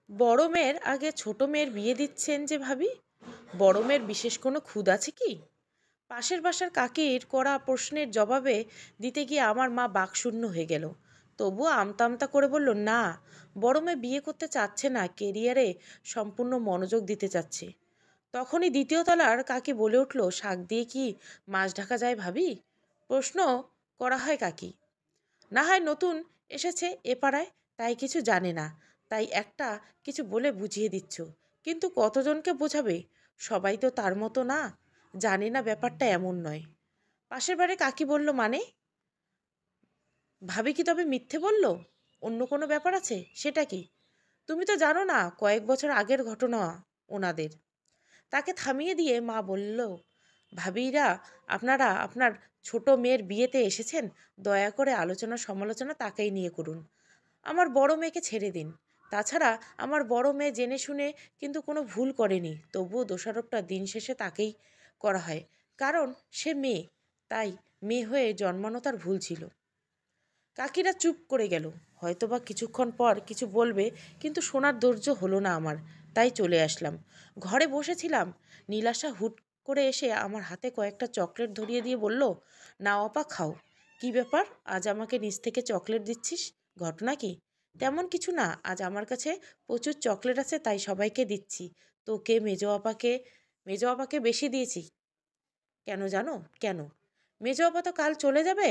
বড় মেয়ের আগে ছোট মেয়ের বিয়ে দিচ্ছেন যে ভাবি, বড় মেয়ের বিশেষ কোনো খুঁত আছে কি? পাশের বাসার কাকির করা প্রশ্নের জবাবে দিতে গিয়ে আমার মা বাকশূন্য হয়ে গেল। তবুও আমতা আমতা করে বলল, না, বড় মেয়ে বিয়ে করতে চাচ্ছে না, কেরিয়ারে সম্পূর্ণ মনোযোগ দিতে চাচ্ছে। তখনই দ্বিতীয় তলার কাকি বলে উঠল, শাক দিয়ে কি মাছ ঢাকা যায় ভাবি? প্রশ্ন করা হয় কাকি। না হয় নতুন এসেছে এ পাড়ায়, তাই কিছু জানে না, তাই একটা কিছু বলে বুঝিয়ে দিচ্ছ। কিন্তু কতজনকে বোঝাবে? সবাই তো তার মতো না, জানে না ব্যাপারটা এমন নয়। পাশের বাড়ি কাকি বলল, মানে? ভাবি কি তবে মিথ্যে বলল? অন্য কোনো ব্যাপার আছে? সেটা কি? তুমি তো জানো না, কয়েক বছর আগের ঘটনা ওনাদের। তাকে থামিয়ে দিয়ে মা বলল, ভাবিরা, আপনারা আপনার ছোট মেয়ের বিয়েতে এসেছেন, দয়া করে আলোচনা সমালোচনা তাকেই নিয়ে করুন। আমার বড় মেয়েকে ছেড়ে দিন। তাছাড়া আমার বড় মেয়ে জেনে শুনে কিন্তু কোনো ভুল করেনি, তবুও দোষারোপটা দিন শেষে তাকেই করা হয়। কারণ সে মেয়ে, তাই মেয়ে হয়ে জন্মানো তার ভুল ছিল। কাকিরা চুপ করে গেল। হয়তোবা কিছুক্ষণ পর কিছু বলবে, কিন্তু শোনার ধৈর্য হলো না আমার, তাই চলে আসলাম। ঘরে বসেছিলাম, নীলাশা হুট করে এসে আমার হাতে কয়েকটা চকলেট ধরিয়ে দিয়ে বলল, নাও আপা, খাও। কি ব্যাপার, আজ আমাকে নিজ থেকে চকলেট দিচ্ছিস? ঘটনা কি? তেমন কিছু না, আজ আমার কাছে প্রচুর চকলেট আছে, তাই সবাইকে দিচ্ছি। তোকে, মেজো আপাকে বেশি দিয়েছি। কেন জানো? কেন? মেজো আপা তো কাল চলে যাবে,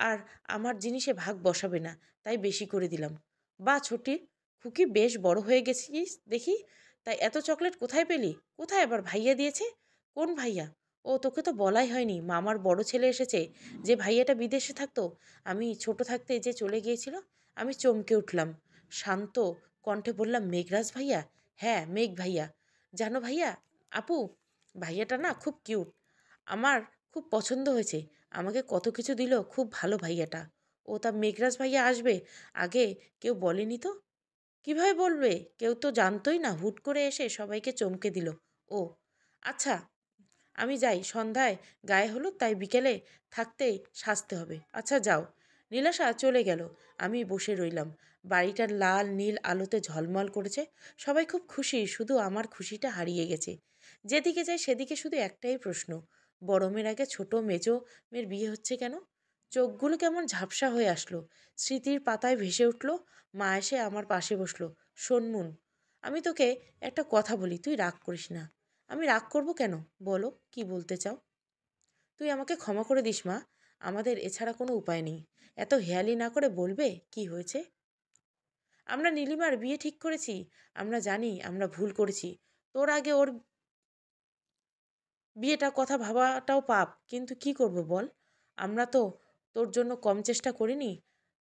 আর আমার জিনিসে ভাগ বসাবে না, তাই বেশি করে দিলাম। বা ছোটি, খুকি বেশ বড় হয়ে গেছিস দেখি। তাই এত চকলেট কোথায় পেলি? কোথায় আবার ভাইয়া দিয়েছে? কোন ভাইয়া? ও, তোকে তো বলাই হয়নি, মামার বড় ছেলে এসেছে, যে ভাইয়াটা বিদেশে থাকতো, আমি ছোট থাকতে যে চলে গিয়েছিল। আমি চমকে উঠলাম, শান্ত কণ্ঠে বললাম, মেঘরাজ ভাইয়া? হ্যাঁ, মেঘ ভাইয়া। জানো ভাইয়া, আপু, ভাইয়াটা না খুব কিউট, আমার খুব পছন্দ হয়েছে। আমাকে কত কিছু দিল, খুব ভালো ভাইয়াটা। ও, তা মেঘরাজ ভাইয়া আসবে? আগে কেউ বলেনি তো। কিভাবে বলবে? কেউ তো জানতোই না, হুট করে এসে সবাইকে চমকে দিল। ও আচ্ছা, আমি যাই, সন্ধ্যায় গায়ে হলুদ, তাই বিকেলে থাকতেই সাজতে হবে। আচ্ছা, যাও। নীলাশা চলে গেল। আমি বসে রইলাম। বাড়িটার লাল নীল আলোতে ঝলমল করেছে। সবাই খুব খুশি, শুধু আমার খুশিটা হারিয়ে গেছে। যেদিকে যাই সেদিকে শুধু একটাই প্রশ্ন, বড় মেয়ের আগে ছোট মেজো মেয়ের বিয়ে হচ্ছে কেন? চোখগুলো কেমন ঝাপসা হয়ে আসলো, স্মৃতির পাতায় ভেসে উঠল। মা এসে আমার পাশে বসলো। শোন মুন, আমি তোকে একটা কথা বলি, তুই রাগ করিস না। আমি রাগ করব কেন? বলো, কি বলতে চাও? তুই আমাকে ক্ষমা করে দিস মা, আমাদের এছাড়া কোনো উপায় নেই। এত হেয়ালি না করে বলবে কি হয়েছে? আমরা নীলিমার বিয়ে ঠিক করেছি। আমরা জানি আমরা ভুল করেছি। তোর আগে ওর বিয়েটা কথা ভাবাটাও পাপ, কিন্তু কি করব বল? আমরা তো তোর জন্য কম চেষ্টা করিনি।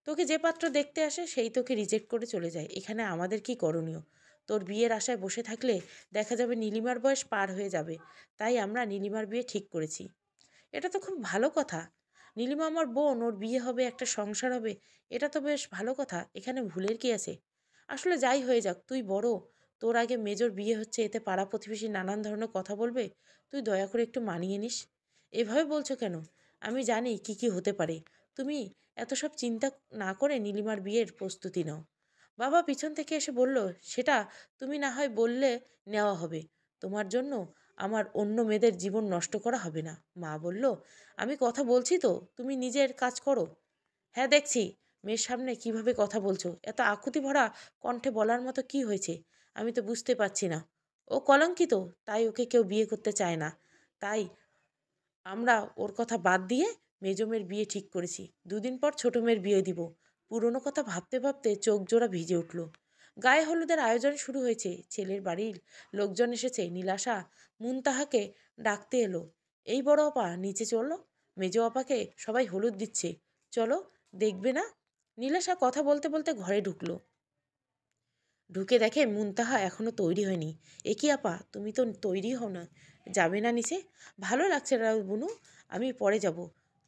তোকে যে পাত্র দেখতে আসে সেই তোকে রিজেক্ট করে চলে যায়, এখানে আমাদের কি করণীয়? তোর বিয়ের আশায় বসে থাকলে দেখা যাবে নীলিমার বয়স পার হয়ে যাবে। তাই আমরা নীলিমার বিয়ে ঠিক করেছি। এটা তো খুব ভালো কথা। নীলিমা আমার বোন, ওর বিয়ে হবে, একটা সংসার হবে, এটা তো বেশ ভালো কথা। এখানে ভুলের কি আছে? আসলে যাই হয়ে যাক, তুই বড়, তোর আগে মেজর বিয়ে হচ্ছে, এতে পাড়া প্রতিবেশী নানান ধরনের কথা বলবে। তুই দয়া করে একটু মানিয়ে নিস। এভাবে বলছো কেন? আমি জানি কি কি হতে পারে। তুমি এত সব চিন্তা না করে নীলিমার বিয়ের প্রস্তুতি নাও। বাবা পিছন থেকে এসে বলল, সেটা তুমি না হয় বললে নেওয়া হবে, তোমার জন্য আমার অন্য মেয়েদের জীবন নষ্ট করা হবে না। মা বলল, আমি কথা বলছি তো, তুমি নিজের কাজ করো। হ্যাঁ, দেখছি। মেয়ের সামনে কিভাবে কথা বলছো, এত আকুতি ভরা কণ্ঠে বলার মতো কি হয়েছে? আমি তো বুঝতে পারছি না। ও কলঙ্কিত, তাই ওকে কেউ বিয়ে করতে চায় না। তাই আমরা ওর কথা বাদ দিয়ে মেজো মেয়ের বিয়ে ঠিক করেছি। দুদিন পর ছোট মেয়ের বিয়ে দিব। পুরনো কথা ভাবতে ভাবতে চোখ জোড়া ভিজে উঠল। গায়ে হলুদের আয়োজন শুরু হয়েছে। ছেলের বাড়ির লোকজন এসেছে। নীলাশা মুনতাহাকে ডাকতে এলো, এই বড় আপা নিচে চলো, মেজো আপাকে সবাই হলুদ দিচ্ছে, চলো, দেখবে না? নীলাশা কথা বলতে বলতে ঘরে ঢুকলো। ঢুকে দেখে মুনতাহা এখনো তৈরি হয়নি। এ কি আপা, তুমি তো তৈরি হও না, যাবে না নিচে? ভালো লাগছে না বুনু, আমি পরে যাব।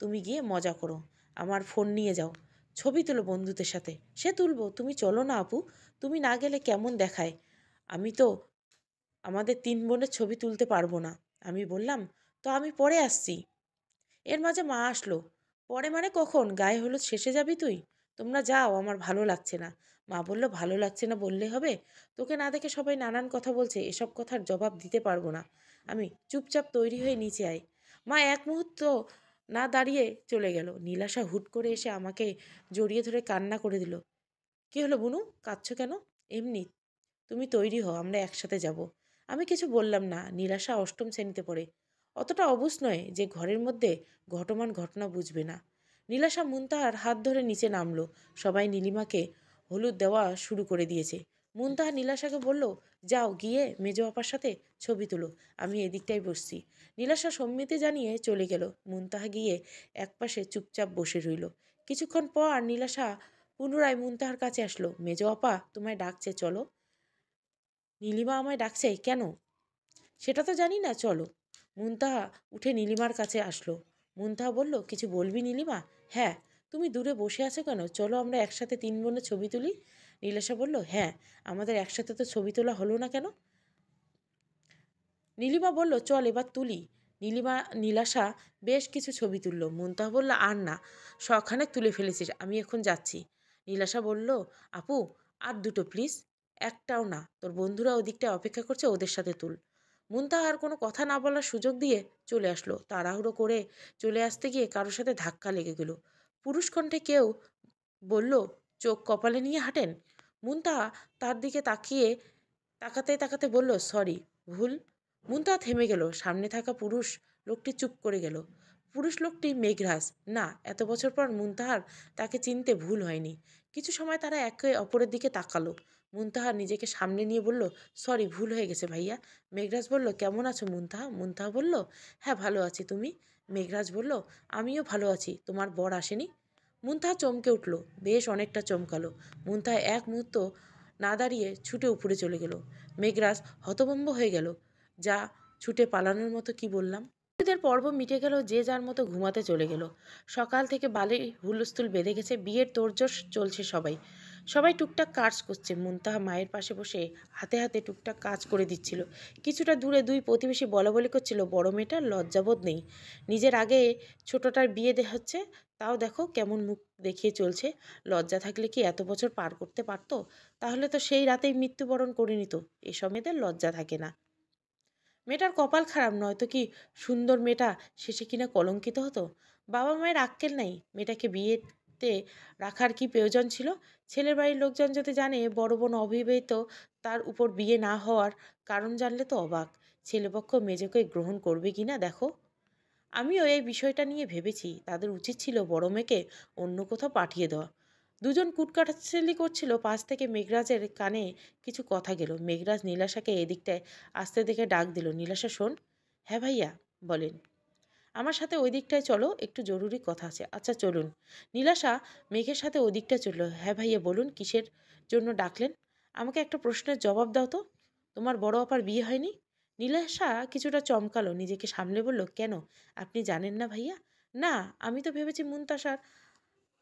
তুমি গিয়ে মজা করো, আমার ফোন নিয়ে যাও, ছবি তুলো বন্ধুদের সাথে। সে তুলবো, তুমি চলো না আপু, তুমি না গেলে কেমন দেখায়। আমি তো আমাদের তিন বোনের ছবি তুলতে পারবো না। আমি বললাম, তো আমি পরে আসছি। এর মাঝে মা আসলো। পরে মানে কখন? গায়ে হলুদ শেষে যাবি তুই? তোমরা যাও, আমার ভালো লাগছে না। মা বলল, ভালো লাগছে না বললে হবে? তোকে না দেখে সবাই নানান কথা বলছে, এসব কথার জবাব দিতে পারবো না আমি। চুপচাপ তৈরি হয়ে নিচে আয়। মা এক মুহূর্ত না দাঁড়িয়ে চলে গেল। নীলাশা হুট করে এসে আমাকে জড়িয়ে ধরে কান্না করে দিল। কি হলো বুনু, কাঁদছো কেন? এমনি। তুমি তৈরি হও, আমরা একসাথে যাব। আমি কিছু বললাম না। নীলাশা অষ্টম শ্রেণীতে পড়ে, অতটা অবুঝ নয় যে ঘরের মধ্যে ঘটমান ঘটনা বুঝবে না। নীলাশা মুনতাহার হাত ধরে নিচে নামলো। সবাই নীলিমাকে হলুদ দেওয়া শুরু করে দিয়েছে। মুনতাহা নীলাশাকে বলল, যাও গিয়ে মেজো আপার সাথে ছবি তুলো, আমি এদিকটাই বসছি। নীলাশা সম্মতি জানিয়ে চলে গেল। মুনতাহা গিয়ে একপাশে চুপচাপ বসে রইল। কিছুক্ষণ পর নীলাশা পুনরায় মুনতাহার কাছে আসলো। মেজো আপা তোমায় ডাকছে, চলো। নীলিমা আমায় ডাকছে কেন? সেটা তো জানি না, চলো। মুনতাহা উঠে নীলিমার কাছে আসলো। মুনতাহা বলল, কিছু বলবি নীলিমা? হ্যাঁ। তুমি দূরে বসে আছো কেন? চলো আমরা একসাথে তিন বোনে ছবি তুলি। নীলাশা বলল, হ্যাঁ, আমাদের একসাথে তো ছবি তোলা হলো না কেন? নীলিমা বলল, চল এবার তুলি। নীলাশা বেশ কিছু ছবি তুলল। মুনতাহা বলল, আর না, শখানেক তুলে ফেলেছিস, আমি এখন যাচ্ছি। নীলাশা বলল, আপু আর দুটো প্লিজ। একটাও না, তোর বন্ধুরা ওদিকটায় অপেক্ষা করছে, ওদের সাথে তুল। মুনতাহা আর কোনো কথা না বলার সুযোগ দিয়ে চলে আসলো। তাড়াহুড়ো করে চলে আসতে গিয়ে কারোর সাথে ধাক্কা লেগে গেল। পুরুষ কণ্ঠে কেউ বলল, চোখ কপালে নিয়ে হাঁটেন? মুনতাহা তার দিকে তাকাতে তাকাতে বলল, সরি, ভুল। মুনতাহা থেমে গেল। সামনে থাকা পুরুষ লোকটি চুপ করে গেল। পুরুষ লোকটি মেঘরাজ। না, এত বছর পর মুনতাহার তাকে চিনতে ভুল হয়নি। কিছু সময় তারা একে অপরের দিকে তাকালো। মুনতাহা নিজেকে সামনে নিয়ে বলল, সরি, ভুল হয়ে গেছে ভাইয়া। মেঘরাজ বলল, কেমন আছো মুনতাহা? মুনতাহা বলল, হ্যাঁ ভালো আছি, তুমি? মেঘরাজ বলল, আমিও ভালো আছি। তোমার বর আসেনি? মুনতাহা চমকে উঠল, বেশ অনেকটা চমকালো। মুনতাহা এক মুহূর্ত না দাঁড়িয়ে ছুটে উপরে চলে গেল। মেঘরাজ হতভম্ব হয়ে গেল, যা ছুটে পালানোর মতো কি বললাম। ঈদের পর্ব মিটে গেল, যে যার মতো ঘুমাতে চলে গেল। সকাল থেকে বালি হুলস্থুল বেঁধে গেছে, বিয়ের তোড়জোড় চলছে। সবাই সবাই টুকটাক কাজ করছে। মুনতাহা মায়ের পাশে বসে হাতে হাতে টুকটাক কাজ করে দিচ্ছিল। কিছুটা দূরে দুই প্রতিবেশী বলাবলি করছিল, বড় মেয়েটার লজ্জাবোধ নেই, নিজের আগে ছোটটার বিয়ে হচ্ছে, তাও দেখো কেমন মুখ দেখিয়ে চলছে। লজ্জা থাকলে কি এত বছর পার করতে পারতো? তাহলে তো সেই রাতেই মৃত্যুবরণ করে নিত। এসব মেয়েদের লজ্জা থাকে না। মেয়েটার কপাল খারাপ, নয়তো কি সুন্দর মেয়েটা শেষে কিনা কলঙ্কিত হতো। বাবা মায়ের আক্কেল নাই, মেয়েটাকে বিয়েতে রাখার কি প্রয়োজন ছিল? ছেলের বাড়ির লোকজন যদি জানে বড় বোন অবিবাহিত, তার উপর বিয়ে না হওয়ার কারণ জানলে তো অবাক। ছেলেপক্ষ মেজোকে গ্রহণ করবে কিনা দেখো। আমিও এই বিষয়টা নিয়ে ভেবেছি, তাদের উচিত ছিল বড় মেয়েকে অন্য কোথাও পাঠিয়ে দেওয়া। দুজন কুটকাটাচ্ছেলি করছিল, পাশ থেকে মেঘরাজের কানে কিছু কথা গেল। মেঘরাজ নীলাশাকে এদিকটায় আসতে দেখে ডাক দিল, নীলাশা শোন। হ্যাঁ ভাইয়া, বলেন। আমার সাথে ওই দিকটায় চলো, একটু জরুরি কথা আছে। আচ্ছা চলুন। নীলাশা মেঘের সাথে ওই দিকটা চলল। হ্যাঁ ভাইয়া বলুন, কিসের জন্য ডাকলেন? আমাকে একটা প্রশ্নের জবাব দাও তো। তোমার বড় আপার বিয়ে হয়নি? নীলাশা কিছুটা চমকালো, নিজেকে সামলে বলল, কেন, আপনি জানেন না ভাইয়া? না, আমি তো ভেবেছি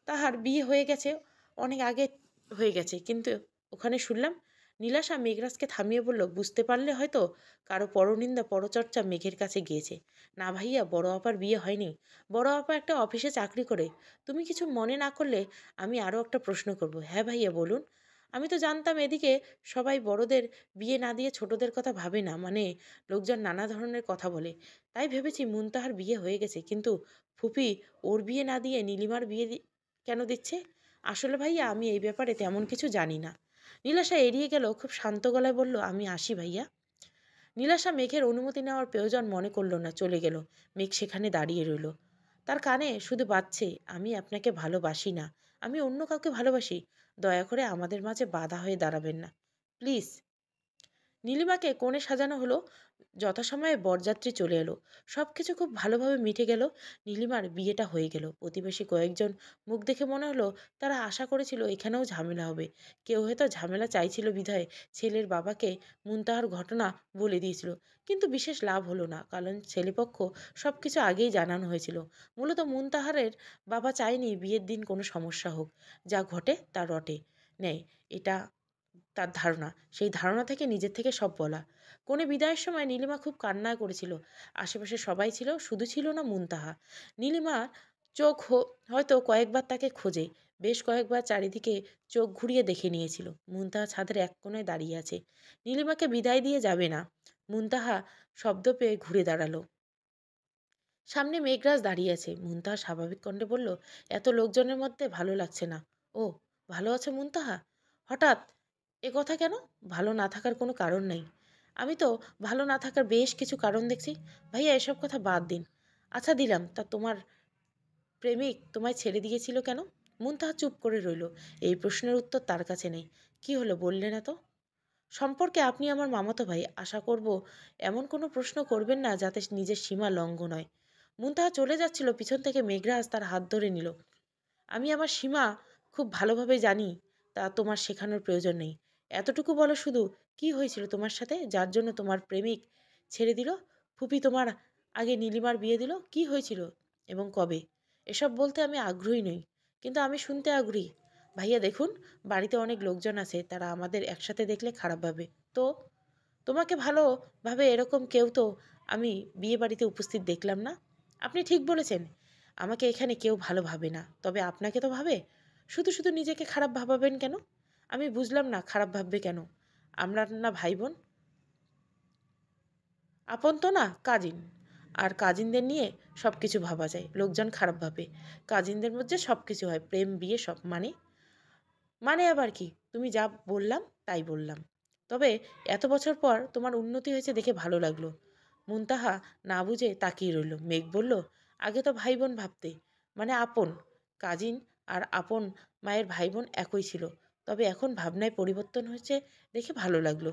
তাহার বিয়ে হয়ে গেছে, অনেক আগে হয়ে গেছে, কিন্তু ওখানে শুনলাম। নীলাশা মেঘরাজকে থামিয়ে বলল, বুঝতে পারলে হয়তো কারো পরনিন্দা পরচর্চা মেঘের কাছে গিয়েছে। না ভাইয়া, বড় আপার বিয়ে হয়নি। বড় আপা একটা অফিসে চাকরি করে। তুমি কিছু মনে না করলে আমি আরও একটা প্রশ্ন করব। হ্যাঁ ভাইয়া বলুন। আমি তো জানতাম এদিকে সবাই বড়দের বিয়ে না দিয়ে ছোটদের কথা ভাবে না, মানে লোকজন নানা ধরনের কথা বলে। তাই ভেবেছি মুনতাহার বিয়ে হয়ে গেছে, কিন্তু ফুপি ওর বিয়ে না দিয়ে নীলিমার বিয়ে কেন দিচ্ছে? আসলে ভাইয়া আমি এই ব্যাপারে তেমন কিছু জানি না। নীলাশা এড়িয়ে গেল, খুব শান্ত গলায় বলল, আমি আসি ভাইয়া। নীলাশা মেঘের অনুমতি নেওয়ার প্রয়োজন মনে করল না, চলে গেল। মেঘ সেখানে দাঁড়িয়ে রইল। তার কানে শুধু বাজছে, আমি আপনাকে ভালোবাসি না, আমি অন্য কাউকে ভালোবাসি। দয়া করে আমাদের মাঝে বাধা হয়ে দাঁড়াবেন না, প্লিজ। নীলিমাকে কোণে সাজানো হলো। যথাসময়ে বরযাত্রী চলে এলো। সব কিছু খুব ভালোভাবে মিটে গেল। নীলিমার বিয়েটা হয়ে গেল। প্রতিবেশী কয়েকজন মুখ দেখে মনে হলো তারা আশা করেছিল এখানেও ঝামেলা হবে। কেউ হয়তো ঝামেলা চাইছিল বিধায় ছেলের বাবাকে মুনতাহার ঘটনা বলে দিয়েছিল। কিন্তু বিশেষ লাভ হলো না, কারণ ছেলেপক্ষ সব কিছু আগেই জানানো হয়েছিল। মূলত মুনতাহারের বাবা চায়নি বিয়ের দিন কোনো সমস্যা হোক। যা ঘটে তা রটে নেয়, এটা তার ধারণা। সেই ধারণা থেকে নিজের থেকে সব বলা। কনে বিদায়ের সময় নীলিমা খুব কান্না করেছিল। আশেপাশে সবাই ছিল, শুধু ছিল না মুনতাহা। নীলিমার চোখ হয়তো কয়েকবার তাকে খোঁজে। বেশ কয়েকবার চারিদিকে চোখ ঘুরিয়ে দেখে নিয়েছিল। মুনতাহা ছাদের এক কোণায় দাঁড়িয়ে আছে। নীলিমাকে বিদায় দিয়ে যাবে না। মুনতাহা শব্দ পেয়ে ঘুরে দাঁড়ালো। সামনে মেঘরাজ দাঁড়িয়ে আছে। মুনতাহা স্বাভাবিক কণ্ঠে বলল, এত লোকজনের মধ্যে ভালো লাগছে না। ও, ভালো আছে মুনতাহা? হঠাৎ এ কথা কেন? ভালো না থাকার কোনো কারণ নেই। আমি তো ভালো না থাকার বেশ কিছু কারণ দেখছি। ভাইয়া, এসব কথা বাদ দিন। আচ্ছা দিলাম, তা তোমার প্রেমিক তোমায় ছেড়ে দিয়েছিল কেন? মুনতাহা চুপ করে রইল। এই প্রশ্নের উত্তর তার কাছে নেই। কি হলো, বললে না তো? সম্পর্কে আপনি আমার মামাতো ভাই, আশা করব এমন কোনো প্রশ্ন করবেন না যাতে নিজের সীমা লঙ্ঘন হয়। মুনতাহা চলে যাচ্ছিল, পিছন থেকে মেঘরাজ তার হাত ধরে নিল। আমি আমার সীমা খুব ভালোভাবে জানি, তা তোমার শেখানোর প্রয়োজন নেই। এতটুকু বলো শুধু, কি হয়েছিল তোমার সাথে যার জন্য তোমার প্রেমিক ছেড়ে দিল? ফুপি তোমার আগে নীলিমার বিয়ে দিল, কি হয়েছিল এবং কবে? এসব বলতে আমি আগ্রহী নই, কিন্তু আমি শুনতে আগ্রহী। ভাইয়া দেখুন, বাড়িতে অনেক লোকজন আছে, তারা আমাদের একসাথে দেখলে খারাপ ভাবে। তো তোমাকে ভালোভাবে এরকম কেউ তো আমি বিয়ে বাড়িতে উপস্থিত দেখলাম না। আপনি ঠিক বলেছেন, আমাকে এখানে কেউ ভালো ভাবে না, তবে আপনাকে তো ভাবে। শুধু শুধু নিজেকে খারাপ ভাবাবেন কেন? আমি বুঝলাম না, খারাপ ভাববে কেন? আমরা না ভাই বোন? আপন তো না, কাজিন। আর কাজিনদের নিয়ে সব কিছু ভাবা যায়, লোকজন খারাপ ভাবে। কাজিনদের মধ্যে সব কিছু হয়, প্রেম বিয়ে সব। মানে মানে আবার কি? তুমি যা বললাম তাই বললাম। তবে এত বছর পর তোমার উন্নতি হয়েছে দেখে ভালো লাগলো। মুনতাহা না বুঝে তাকিয়ে রইল। মেঘ বলল, আগে তো ভাই বোন ভাবতে, মানে আপন। কাজিন আর আপন মায়ের ভাই বোন একই ছিল, তবে এখন ভাবনায় পরিবর্তন হয়েছে দেখে ভালো লাগলো।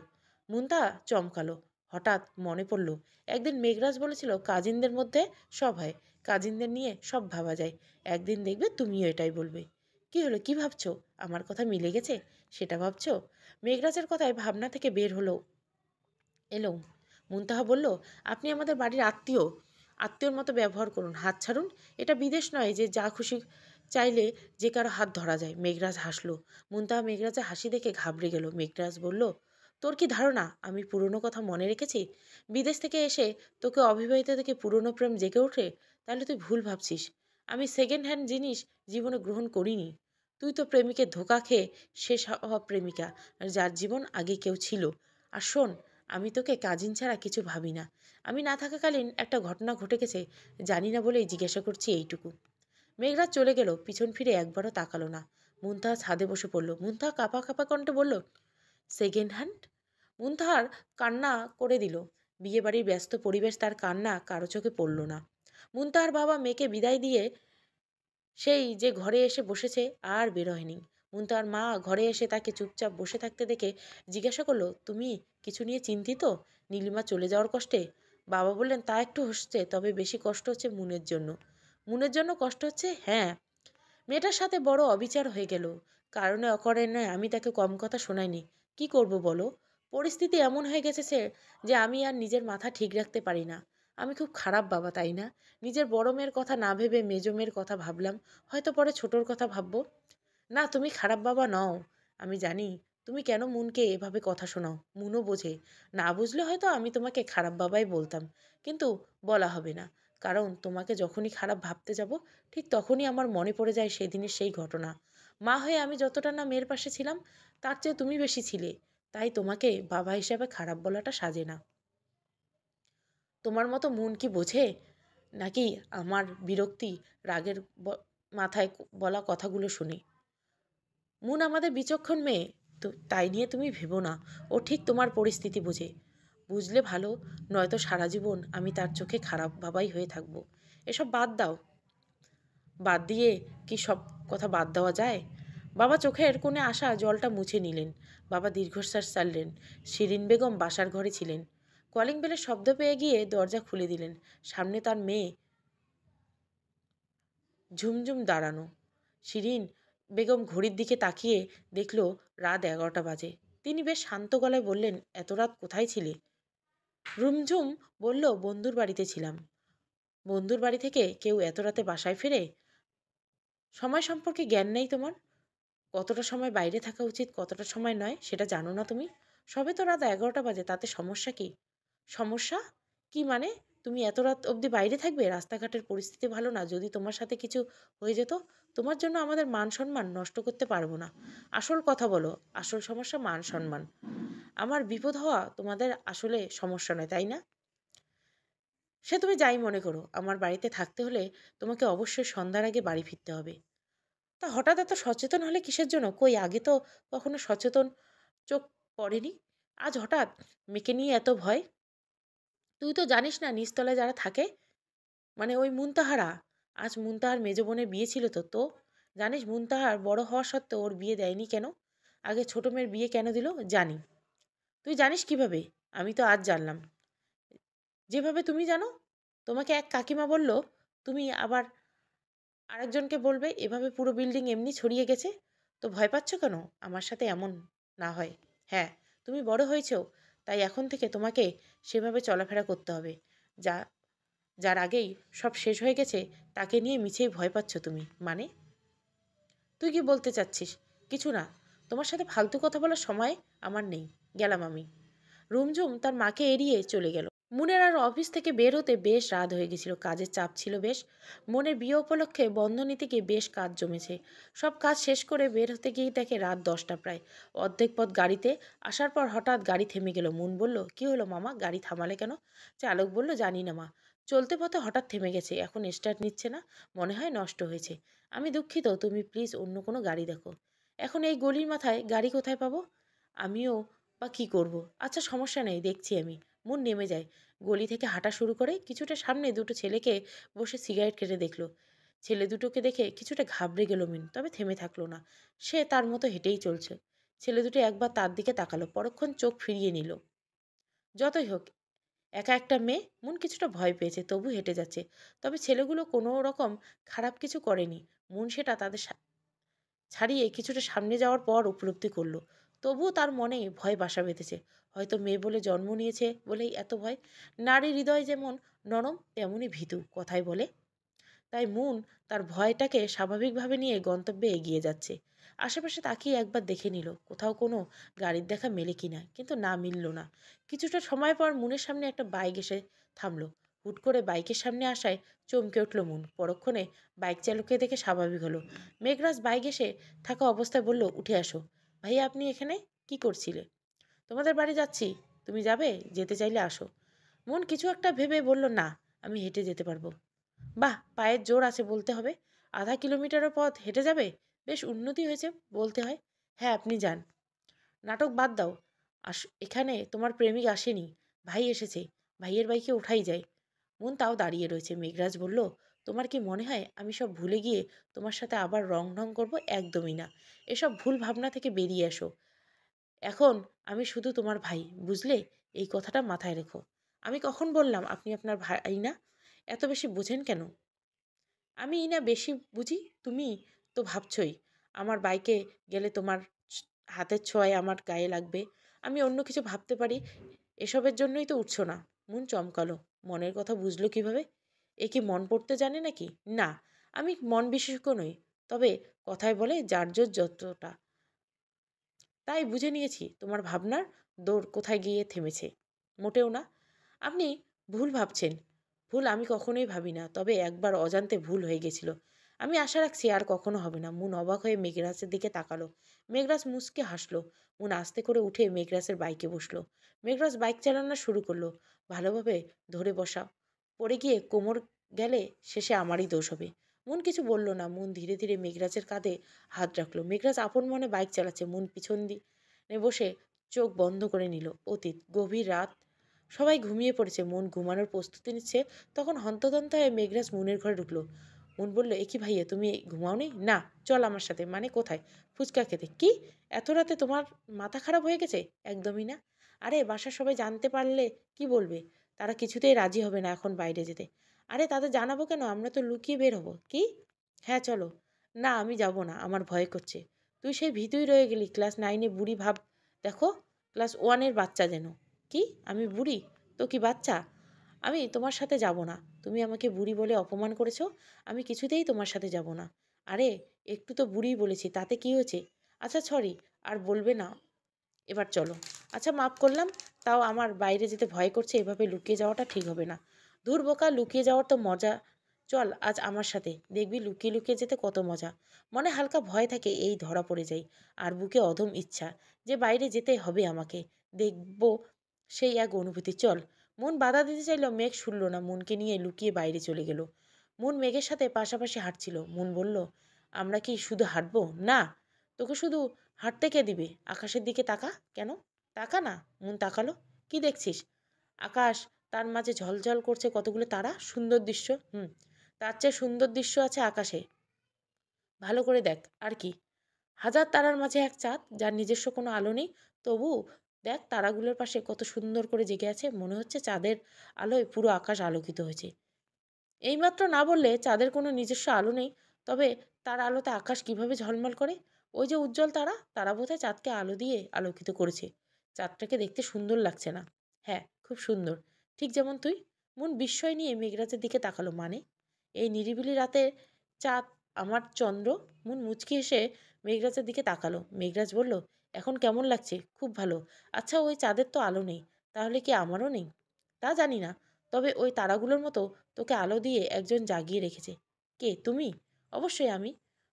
মুনতাহা চমকালো। হঠাৎ মনে পড়ল, একদিন মেঘরাজ বলেছিল কাজিনদের মধ্যে সব হয়, কাজিনদের নিয়ে সব ভাবা যায়। একদিন দেখবে তুমিও এটাই বলবে। কি হলো, কি ভাবছো? আমার কথা মিলে গেছে সেটা ভাবছো? মেঘরাজের কথায় ভাবনা থেকে বের হলো এলো। মুনতাহা বলল, আপনি আমাদের বাড়ির আত্মীয়, আত্মীয়র মতো ব্যবহার করুন, হাত ছাড়ুন। এটা বিদেশ নয় যে যা খুশি চাইলে যে কারো হাত ধরা যায়। মেঘরাজ হাসলো। মুনতাহা মেঘরাজের হাসি দেখে ঘাবড়ে গেল। মেঘরাজ বলল, তোর কি ধারণা আমি পুরনো কথা মনে রেখেছি? বিদেশ থেকে এসে তোকে অবিবাহিত থেকে পুরনো প্রেম জেগে ওঠে? তাহলে তুই ভুল ভাবছিস। আমি সেকেন্ড হ্যান্ড জিনিস জীবনে গ্রহণ করিনি। তুই তো প্রেমিকের ধোঁকা খেয়ে শেষ হওয়া প্রেমিকা, যার জীবন আগে কেউ ছিল। আর শোন, আমি তোকে কাজিন ছাড়া কিছু ভাবি না। আমি না থাকাকালীন একটা ঘটনা ঘটে গেছে, জানি না বলেই জিজ্ঞাসা করছি, এইটুকু। মেঘরাজ চলে গেল, পিছন ফিরে একবারও তাকালো না। মুনতাহা ছাদে বসে পড়ল। মুনতাহা কাঁপা কাঁপা কণ্ঠে বলল, সেকেন্ড হ্যান্ড? মুনতাহার কান্না করে দিল। বিয়েবাড়ির ব্যস্ত পরিবেশ, তার কান্না কারো চোখে পড়ল না। মুনতাহার বাবা মেয়েকে বিদায় দিয়ে সেই যে ঘরে এসে বসেছে, আর বের হয়নি। মুনতাহার মা ঘরে এসে তাকে চুপচাপ বসে থাকতে দেখে জিজ্ঞাসা করলো, তুমি কিছু নিয়ে চিন্তিত? নীলিমা চলে যাওয়ার কষ্টে? বাবা বললেন, তা একটু হচ্ছে, তবে বেশি কষ্ট হচ্ছে মুনের জন্য। মুনের জন্য কষ্ট হচ্ছে? হ্যাঁ। মেয়েটার সাথে বড় অবিচার হয়ে গেল। কারণে অকারণে আমি তাকে কম কথা শোনাইনি। কি করব বলো? পরিস্থিতি এমন হয়ে গেছে যে আমি আর নিজের মাথা ঠিক রাখতে পারি না। আমি খুব খারাপ বাবা, তাই না? নিজের বড় মেয়ের কথা না ভেবে মেজো মেয়ের কথা ভাবলাম। হয়তো পরে ছোটর কথা ভাববো। না, তুমি খারাপ বাবা নও। আমি জানি তুমি কেন মুনকে এভাবে কথা শোনাও। মুনও বোঝে। না বুঝলে হয়তো আমি তোমাকে খারাপ বাবাই বলতাম, কিন্তু বলা হবে না। কারণ তোমাকে যখনই খারাপ ভাবতে যাব, ঠিক তখনই আমার মনে পড়ে যায় সেদিনের সেই ঘটনা। মা হয়ে আমি যতটা না মেয়ের পাশে ছিলাম, তার চেয়ে তুমি বেশি ছিলে। তাই তোমাকে বাবা হিসাবে খারাপ বলাটা সাজে না। তোমার মতো মন কি বোঝে নাকি আমার বিরক্তি, রাগের মাথায় বলা কথাগুলো শুনে? মুন আমাদের বিচক্ষণ মেয়ে, তো তাই নিয়ে তুমি ভেবো না। ও ঠিক তোমার পরিস্থিতি বোঝে। বুঝলে ভালো, নয়তো সারা জীবন আমি তার চোখে খারাপ বাবাই হয়ে থাকবো। এসব বাদ দাও। বাদ দিয়ে কি সব কথা বাদ দেওয়া যায়? বাবা চোখের কোণে আসা জলটা মুছে নিলেন। বাবা দীর্ঘশ্বাস ছাড়লেন। শিরিন বেগম বাসার ঘরে ছিলেন। কলিং বেলের শব্দ পেয়ে গিয়ে দরজা খুলে দিলেন। সামনে তার মেয়ে ঝুমঝুম দাঁড়ানো। শিরিন বেগম ঘড়ির দিকে তাকিয়ে দেখল রাত 11টা বাজে। তিনি বেশ শান্ত গলায় বললেন, এত রাত কোথায় ছিলে? রুমঝুম বলল, বন্ধুর বাড়িতে ছিলাম। বন্ধুর বাড়ি থেকে কেউ এত রাতে বাসায় ফেরে? সময় সম্পর্কে জ্ঞান নেই তোমার? কতটা সময় বাইরে থাকা উচিত, কতটা সময় নয়, সেটা জানো না তুমি? সবে তো রাত 11টা বাজে, তাতে সমস্যা কি? সমস্যা কি মানে? তুমি এত রাত অবধি বাইরে থাকবে? রাস্তাঘাটের পরিস্থিতি ভালো না, যদি তোমার সাথে কিছু হয়ে যেত? তোমার জন্য আমাদের মান সম্মান নষ্ট করতে পারবো না। আসল কথা বলো। আসল সমস্যা মান সম্মান। আমার বিপদ হওয়া তোমাদের আসলে সমস্যা নয়, তাই না? সে তুমি যাই মনে করো, আমার বাড়িতে থাকতে হলে তোমাকে অবশ্যই সন্ধ্যার আগে বাড়ি ফিরতে হবে। তা হঠাৎ এত সচেতন হলে কিসের জন্য? কই আগে তো কখনো সচেতন চোখ পড়েনি। আজ হঠাৎ মেয়েকে নিয়ে এত ভয়? তুই তো জানিস না নিচতলায় যারা থাকে, মানে ওই মুনতাহারা। আজ মুনতাহার মেজ বোনের বিয়ে ছিল তো জানিস মুনতাহার বড় হওয়া সত্ত্বেও ওর বিয়ে দেয়নি কেন? আগে ছোট মেয়ের বিয়ে কেন দিল জানি। তুই জানিস কিভাবে? আমি তো আজ জানলাম। যেভাবে তুমি জানো। তোমাকে এক কাকিমা বলল, তুমি আবার আরেকজনকে বলবে, এভাবে পুরো বিল্ডিং এমনি ছড়িয়ে গেছে। তো ভয় পাচ্ছ কেন? আমার সাথে এমন না হয়। হ্যাঁ, তুমি বড় হয়েছো, তাই এখন থেকে তোমাকে সেভাবে চলাফেরা করতে হবে। যা যার আগেই সব শেষ হয়ে গেছে তাকে নিয়ে মিছেই ভয় পাচ্ছ তুমি, মানে? তুই কি বলতে চাচ্ছিস? কিছু না। তোমার সাথে ফালতু কথা বলার সময় আমার নেই। গেলাম আমি। রুমঝুম তার মাকে এড়িয়ে চলে গেল। মুনের আর অফিস থেকে বের হতে বেশ রাত হয়ে গেছিল। কাজের চাপ ছিল বেশ। মনের বিয়ে উপলক্ষে বন্ধ নিতে গিয়ে বেশ কাজ জমেছে। সব কাজ শেষ করে বের হতে গিয়ে দেখে রাত 10টা প্রায়। অর্ধেক পথ গাড়িতে আসার পর হঠাৎ গাড়ি থেমে গেল। মুন বলল, কি হলো মামা, গাড়ি থামালে কেন? চালক বলল, জানি না মা, চলতে পথে হঠাৎ থেমে গেছে, এখন স্টার্ট নিচ্ছে না, মনে হয় নষ্ট হয়েছে। আমি দুঃখিত, তুমি প্লিজ অন্য কোনো গাড়ি দেখো। এখন এই গলির মাথায় গাড়ি কোথায় পাবো? আমিও বা কী করব? আচ্ছা সমস্যা নেই, দেখছি আমি। মন নেমে যায়। গলি থেকে হাঁটা শুরু করে কিছুটা সামনে দুটো ছেলেকে বসে সিগারেট কেটে দেখলো। ছেলে দুটোকে দেখে কিছুটা ঘাবড়ে গেল মিন, তবে থেমে থাকলো না। সে তার মতো হেঁটেই চলছে। ছেলে দুটো একবার তার দিকে তাকালো, পরক্ষণ চোখ ফিরিয়ে নিল। যতই হোক, একা একটা মেয়ে, মন কিছুটা ভয় পেয়েছে, তবু হেঁটে যাচ্ছে। তবে ছেলেগুলো কোনো রকম খারাপ কিছু করেনি। মন সেটা তাদের ছাড়িয়ে কিছুটা সামনে যাওয়ার পর উপলব্ধি করলো। তবুও তার মনে ভয় বাসা বেঁধেছে। হয়তো মেয়ে বলে জন্ম নিয়েছে বলেই এত ভয়। নারীর হৃদয় যেমন নরম তেমনই ভীতু, কথায় বলে। তাই মন তার ভয়টাকে স্বাভাবিকভাবে নিয়ে গন্তব্যে এগিয়ে যাচ্ছে। আশেপাশে তাকিয়ে একবার দেখে নিল কোথাও কোনো গাড়ির দেখা মেলে কিনা, কিন্তু না, মিলল না। কিছুটা সময় পর মুনের সামনে একটা বাইক এসে থামলো। হুট করে বাইকের সামনে আসায় চমকে উঠল মুন। পরক্ষণে বাইক চালককে দেখে স্বাভাবিক হলো। মেঘরাজ বাইক এসে থাকা অবস্থায় বলল, উঠে আসো। ভাইয়া আপনি এখানে কি করছিলে? তোমাদের বাড়ি যাচ্ছি। তুমি যাবে? যেতে চাইলে আসো। মন কিছু একটা ভেবে বলল, না, আমি হেঁটে যেতে পারবো। বাহ, পায়ের জোর আছে বলতে হবে। আধা কিলোমিটারও পথ হেঁটে যাবে? বেশ উন্নতি হয়েছে বলতে হয়। হ্যাঁ, আপনি যান। নাটক বাদ দাও। এখানে তোমার প্রেমিক আসেনি, ভাই এসেছে। ভাইয়ের বাইকে ওঠাই যায়। মন তাও দাঁড়িয়ে রয়েছে। মেঘরাজ বলল, তোমার কি মনে হয় আমি সব ভুলে গিয়ে তোমার সাথে আবার রং ঢং করবো? একদমই না। এসব ভুল ভাবনা থেকে বেরিয়ে এসো। এখন আমি শুধু তোমার ভাই, বুঝলে? এই কথাটা মাথায় রেখো। আমি কখন বললাম আপনি আপনার ভাই না? এত বেশি বোঝেন কেন? আমি না বেশি বুঝি? তুমি তো ভাবছই আমার বাইকে গেলে তোমার হাতের ছোঁয়ায় আমার গায়ে লাগবে। আমি অন্য কিছু ভাবতে পারি, এসবের জন্যই তো উঠছো না। মন চমকালো। মনের কথা বুঝলো কিভাবে? এ কি মন পড়তে জানে নাকি? না, আমি মন বিশেষজ্ঞ নই। তবে কথায় বলে যার জোর যতটা। তাই বুঝে নিয়েছি তোমার ভাবনার দৌড় কোথায় গিয়ে থেমেছে। মোটেও না। আপনি ভুল ভাবছেন। ভুল আমি কখনোই ভাবি না, তবে একবার অজান্তে ভুল হয়ে গেছিল। আমি আশা রাখছি আর কখনো হবে না। মুন অবাক হয়ে মেঘরাজের দিকে তাকালো। মেঘরাজ মুচকে হাসলো। মুন আস্তে করে উঠে মেঘরাজের বাইকে বসলো। মেঘরাজ বাইক চালানো শুরু করলো। ভালোভাবে ধরে বসা। পড়ে গিয়ে কোমর গেলে শেষে আমারই দোষ হবে। মন কিছু বলল না। মন ধীরে ধীরে মেঘরাজের কাঁধে হাত রাখলো। মেঘরাজ আপন মনে বাইক চালাচ্ছে। মন পিছন দিয়ে বসে চোখ বন্ধ করে নিল। অতীত, গভীর রাত, সবাই ঘুমিয়ে পড়েছে। মন ঘুমানোর প্রস্তুতি নিচ্ছে। তখন হন্তদন্ত হয়ে মেঘরাজ মুনের ঘরে ঢুকলো। মুন বলল, এ কি ভাইয়া, তুমি ঘুমাওনি? না। চল আমার সাথে। মানে কোথায়? ফুচকা খেতে। কি? এত রাতে তোমার মাথা খারাপ হয়ে গেছে? একদমই না। আরে বাসার সবাই জানতে পারলে কি বলবে? তারা কিছুতেই রাজি হবে না এখন বাইরে যেতে। আরে তাদের জানাবো কেন? আমরা তো লুকিয়ে বের হবো। কি? হ্যাঁ চলো। না, আমি যাব না, আমার ভয় করছে। তুই সেই ভীতুই রয়ে গেলি। ক্লাস 9-এ বুড়ি ভাব দেখো, ক্লাস 1-এর বাচ্চা যেন। কি? আমি বুড়ি? তো কি বাচ্চা? আমি তোমার সাথে যাব না। তুমি আমাকে বুড়ি বলে অপমান করেছো। আমি কিছুতেই তোমার সাথে যাব না। আরে একটু তো বুড়িই বলেছি, তাতে কি হয়েছে? আচ্ছা সরি, আর বলবে না। এবার চলো। আচ্ছা মাফ করলাম। তাও আমার বাইরে যেতে ভয় করছে, এভাবে লুকিয়ে যাওয়াটা ঠিক হবে না। ধুর বোকা, লুকিয়ে যাওয়ার তো মজা চল আজ আমার সাথে, দেখবি লুকিয়ে লুকিয়ে যেতে কত মজা। মনে হালকা ভয় থাকে এই ধরা পড়ে যাই, আর বুকে অধম ইচ্ছা যে বাইরে যেতে হবে আমাকে, দেখব সেই এক অনুভূতি। চল। মন বাধা দিতে চাইল, মেঘ শুনল না, মনকে নিয়ে লুকিয়ে বাইরে চলে গেল। মন মেঘের সাথে পাশাপাশি হাঁটছিল। মন বলল, আমরা কি শুধু হাঁটবো? না, তোকে শুধু হাঁটতে কে দিবে? আকাশের দিকে তাকা। কেন? তাকা না। মন তাকালো। কি দেখছিস? আকাশ, তার মাঝে ঝলঝল করছে কতগুলো তারা, সুন্দর দৃশ্য। তার চেয়ে সুন্দর দৃশ্য আছে আকাশে, ভালো করে দেখ। আর কি? হাজার তারার মাঝে এক চাঁদ, যার নিজস্ব কোনো আলো নেই, তবু দেখ তারাগুলোর পাশে কত সুন্দর করে জেগে আছে। মনে হচ্ছে চাঁদের আলোয় পুরো আকাশ আলোকিত হয়েছে। এইমাত্র না বললে চাঁদের কোনো নিজস্ব আলো নেই, তবে তার আলোতে আকাশ কিভাবে ঝলমল করে। ওই যে উজ্জ্বল তারা, তারা বোধহয় চাঁদকে আলো দিয়ে আলোকিত করেছে। চাঁদটাকে দেখতে সুন্দর লাগছে না? হ্যাঁ, খুব সুন্দর, ঠিক যেমন তুই। মন বিস্ময় নিয়ে মেঘরাজের দিকে তাকালো। মানে? এই নিরিবিলি রাতে চাঁদ আমার চন্দ্র। মন মুচকি হেসে মেঘরাজের দিকে তাকালো। মেঘরাজ বলল, এখন কেমন লাগছে? খুব ভালো। আচ্ছা, ওই চাঁদের তো আলো নেই, তাহলে কি আমারও নেই? তা জানি না, তবে ওই তারাগুলোর মতো তোকে আলো দিয়ে একজন জাগিয়ে রেখেছে। কে? তুমি? অবশ্যই আমি।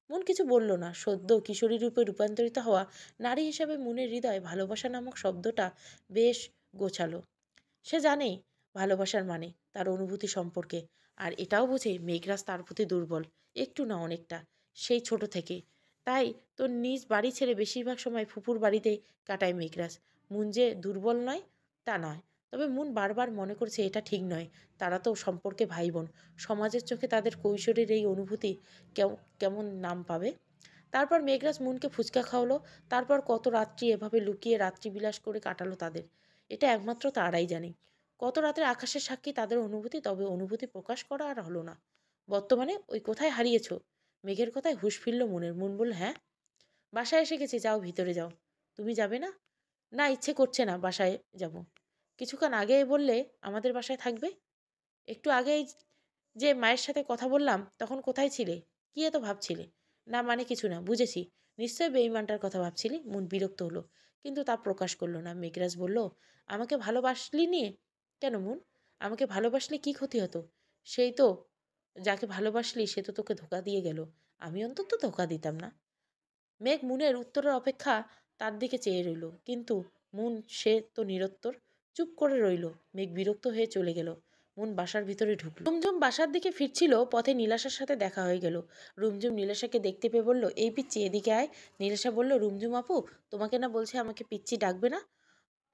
মন কিছু বলল না। সদ্য কিশোরী রূপে রূপান্তরিত হওয়া নারী হিসেবে মনের হৃদয় ভালোবাসা নামক শব্দটা বেশ গোছালো। সে জানে ভালোবাসার মানে, তার অনুভূতি সম্পর্কে। আর এটাও বোঝে মেঘরাজ তার প্রতি দুর্বল, একটু না অনেকটা, সেই ছোট থেকে। তাই তোর নিজ বাড়ি ছেড়ে বেশিরভাগ সময় ফুপুর বাড়িতে কাটায় মেঘরাজ। মুন যে দুর্বল নয় তা নয়, তবে মুন বারবার মনে করছে এটা ঠিক নয়। তারা তো সম্পর্কে ভাই বোন, সমাজের চোখে তাদের কৈশোরের এই অনুভূতি কেমন নাম পাবে। তারপর মেঘরাজ মুনকে ফুচকা খাওয়ালো। তারপর কত রাত্রি এভাবে লুকিয়ে রাত্রিবিলাস করে কাটালো তাদের, এটা একমাত্র তারাই জানে। কত রাতের আকাশের সাক্ষী তাদের অনুভূতি, তবে অনুভূতি প্রকাশ করা আর হলো না। বর্তমানে ওই কোথায় হারিয়েছো? মেঘের কথায় হুঁশ ফিরল মনের। মন বলল, হ্যাঁ, বাসায় এসে গেছি, যাও ভিতরে যাও। তুমি যাবে না? না, ইচ্ছে করছে না বাসায় যাব। কিছুক্ষণ আগেই বললে আমাদের বাসায় থাকবে। একটু আগেই যে মায়ের সাথে কথা বললাম, তখন কোথায় ছিলে? কি এত ভাবছিলে? না মানে কিছু না, বুঝেছি। নিশ্চয়ই বেঈমানটার কথা ভাবছিলি। মন বিরক্ত হলো, কিন্তু তা প্রকাশ করলো না। মেঘরাজ বলল, আমাকে ভালোবাসলি নিয়ে? কেন মন? আমাকে ভালোবাসলে কি ক্ষতি হতো? সেই তো, যাকে ভালোবাসলি সে তো তোকে ধোকা দিয়ে গেল। আমি অন্তত ধোকা দিতাম না। মেঘ মুনের উত্তরের অপেক্ষা তার দিকে চেয়ে রইল, কিন্তু মুন সে তো নিরুত্তর, চুপ করে রইল। মেঘ বিরক্ত হয়ে চলে গেল। মুন বাসার ভিতরে ঢুকল। রুমঝুম বাসার দিকে ফিরছিল, পথে নীলাশার সাথে দেখা হয়ে গেল। রুমঝুম নীলাশাকে দেখতে পেয়ে বলল, এই পিচ্চি এদিকে আয়। নীলাশা বলল, রুমঝুম আপু, তোমাকে না বলছে আমাকে পিচ্চি ডাকবে না?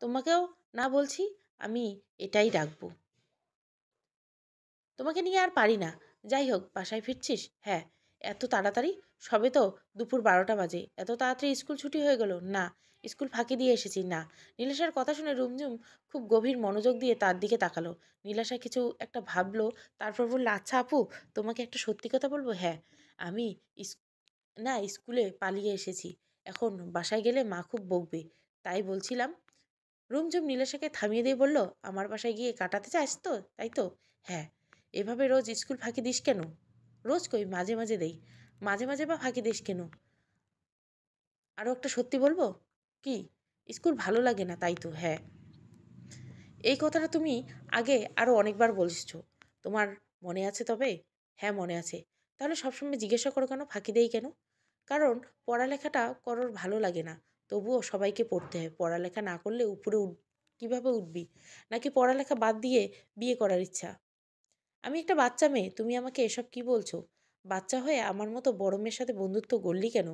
তোমাকেও না বলছি, আমি এটাই ডাকবো। তোমাকে নিয়ে আর পারি না। যাই হোক, বাসায় ফিরছিস? হ্যাঁ। এত তাড়াতাড়ি? সবে তো দুপুর 12টা বাজে, এত তাড়াতাড়ি স্কুল ছুটি হয়ে গেল? না, স্কুল ফাঁকি দিয়ে এসেছি। না। নীলাশার কথা শুনে রুমঝুম খুব গভীর মনোযোগ দিয়ে তার দিকে তাকালো। নীলাশা কিছু একটা ভাবলো, তারপর বলল, আচ্ছা আপু, তোমাকে একটা সত্যি কথা বলবো? হ্যাঁ। আমি না, স্কুলে পালিয়ে এসেছি। এখন বাসায় গেলে মা খুব বকবে, তাই বলছিলাম। রুমঝুম নীলাশাকে থামিয়ে দিয়ে বলল, আমার বাসায় গিয়ে কাটাতে চাস তো, তাই তো? হ্যাঁ। এভাবে রোজ স্কুল ফাঁকি দিস কেন? রোজ কই, মাঝে মাঝে দেই। মাঝে মাঝে বা ফাঁকি দিস কেন? আরও একটা সত্যি বলবো? কি? স্কুল ভালো লাগে না, তাই তো? হ্যাঁ। এই কথাটা তুমি আগে আরও অনেকবার বলেছো, তোমার মনে আছে তবে? হ্যাঁ, মনে আছে। তাহলে সবসময় জিজ্ঞাসা করো কেন ফাঁকি দেই কেন? কারণ পড়ালেখাটা করোর ভালো লাগে না, তবুও সবাইকে পড়তে হয়। পড়ালেখা না করলে উপরে কীভাবে উঠবি? নাকি পড়ালেখা বাদ দিয়ে বিয়ে করার ইচ্ছা? আমি একটা বাচ্চা মেয়ে, তুমি আমাকে এসব কি বলছো? বাচ্চা হয়ে আমার মতো বড় মেয়ের সাথে বন্ধুত্ব করলি কেন?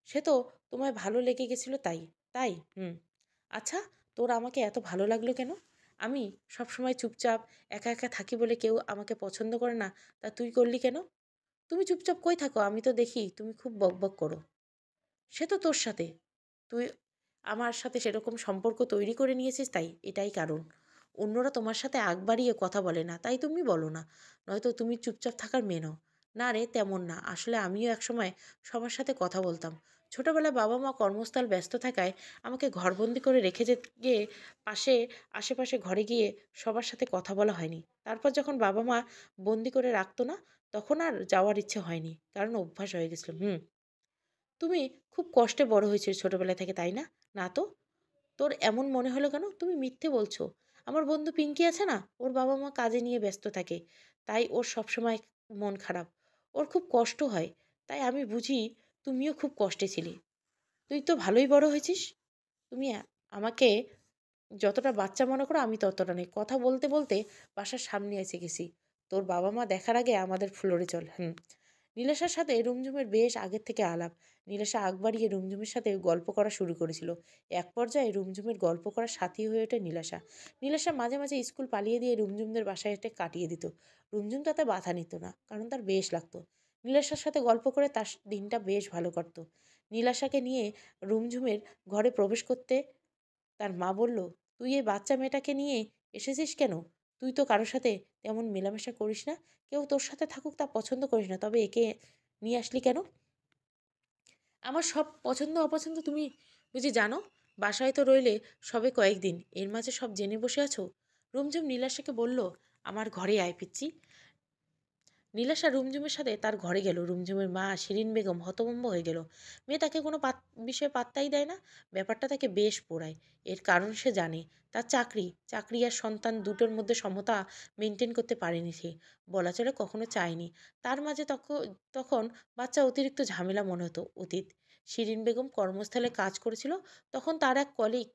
সে তো তোমায় ভালো লেগে গেছিল তাই। তাই? আচ্ছা, তোর আমাকে এত ভালো লাগলো কেন? আমি সবসময় চুপচাপ একা একা থাকি বলে কেউ আমাকে পছন্দ করে না, তা তুই করলি কেন? তুমি চুপচাপ কই থাকো? আমি তো দেখি তুমি খুব বকবক করো। সে তো তোর সাথে, তুই আমার সাথে সেরকম সম্পর্ক তৈরি করে নিয়েছিস, তাই এটাই কারণ। অন্যরা তোমার সাথে আগ বাড়িয়ে কথা বলে না, তাই তুমি বলো না। নয়তো তুমি চুপচাপ থাকার মেয়ে নও। না রে, তেমন না। আসলে আমিও একসময় সবার সাথে কথা বলতাম। ছোটবেলায় বাবা মা কর্মস্থল ব্যস্ত থাকায় আমাকে ঘরবন্দি করে রেখে গিয়ে পাশে আশেপাশে ঘরে গিয়ে সবার সাথে কথা বলা হয়নি। তারপর যখন বাবা মা বন্দি করে রাখতো না, তখন আর যাওয়ার ইচ্ছে হয়নি, কারণ অভ্যাস হয়ে গেছিল। তুমি খুব কষ্টে বড় হয়েছিস ছোটবেলা থেকে, তাই না? না তো। তোর এমন মনে হলো কেন? তুমি মিথ্যে বলছো। আমার বন্ধু পিঙ্কি আছে না, ওর বাবা মা কাজে নিয়ে ব্যস্ত থাকে, তাই ওর সবসময় মন খারাপ, ওর খুব কষ্ট হয়, তাই আমি বুঝি তুমিও খুব কষ্টে ছিলে। তুই তো ভালোই বড় হয়েছিস। তুমি আমাকে যতটা বাচ্চা মনে করো আমি ততটা নেই। কথা বলতে বলতে বাসার সামনে এসে গেছি। তোর বাবা মা দেখার আগে আমাদের ফ্লোরে চল। হুম। নীলাশার সাথে রুমঝুমের বেশ আগের থেকে আলাপ। নীলাশা আগ বাড়িয়ে রুমঝুমের সাথে গল্প করা শুরু করেছিল। এক পর্যায়ে রুমঝুমের গল্প করার সাথী হয়ে ওঠে নীলাশা। নীলাশা মাঝে মাঝে স্কুল পালিয়ে দিয়ে রুমঝুমদের বাসায় এসে কাটিয়ে দিত। রুমঝুম তাতে বাধা নিত না, কারণ তার বেশ লাগতো। নীলাশার সাথে গল্প করে তার দিনটা বেশ ভালো কাটতো। নীলাশাকে নিয়ে রুমঝুমের ঘরে প্রবেশ করতে তার মা বলল, তুই এই বাচ্চা মেয়েটাকে নিয়ে এসেছিস কেন? তুই তো কারোর সাথে তেমন মেলামেশা করিস না, কেউ তোর সাথে থাকুক তা পছন্দ করিস না, তবে একে নিয়ে আসলি কেন? আমার সব পছন্দ অপছন্দ তুমি বুঝি জানো? বাসায় তো রইলে সবে কয়েকদিন, এর মাঝে সব জেনে বসে আছো? রুমঝুম নীলাশাকে বলল, আমার ঘরে আয় পিচ্ছি। নীলাশা রুমঝুমের সাথে তার ঘরে গেল। রুমঝুমের মা শিরিন বেগম হতভম্ব হয়ে গেল। মেয়ে তাকে কোনো বিষয়ে পাত্তাই দেয় না। ব্যাপারটা তাকে বেশ পোড়ায়। এর কারণ সে জানে, তার চাকরি আর সন্তান দুটোর মধ্যে সমতা মেনটেন করতে পারেনি সে। বলা চলে কখনো চায়নি। তার মাঝে তখন বাচ্চা অতিরিক্ত ঝামেলা মনে হতো। অতীত, শিরিন বেগম কর্মস্থলে কাজ করেছিল, তখন তার এক কলিগ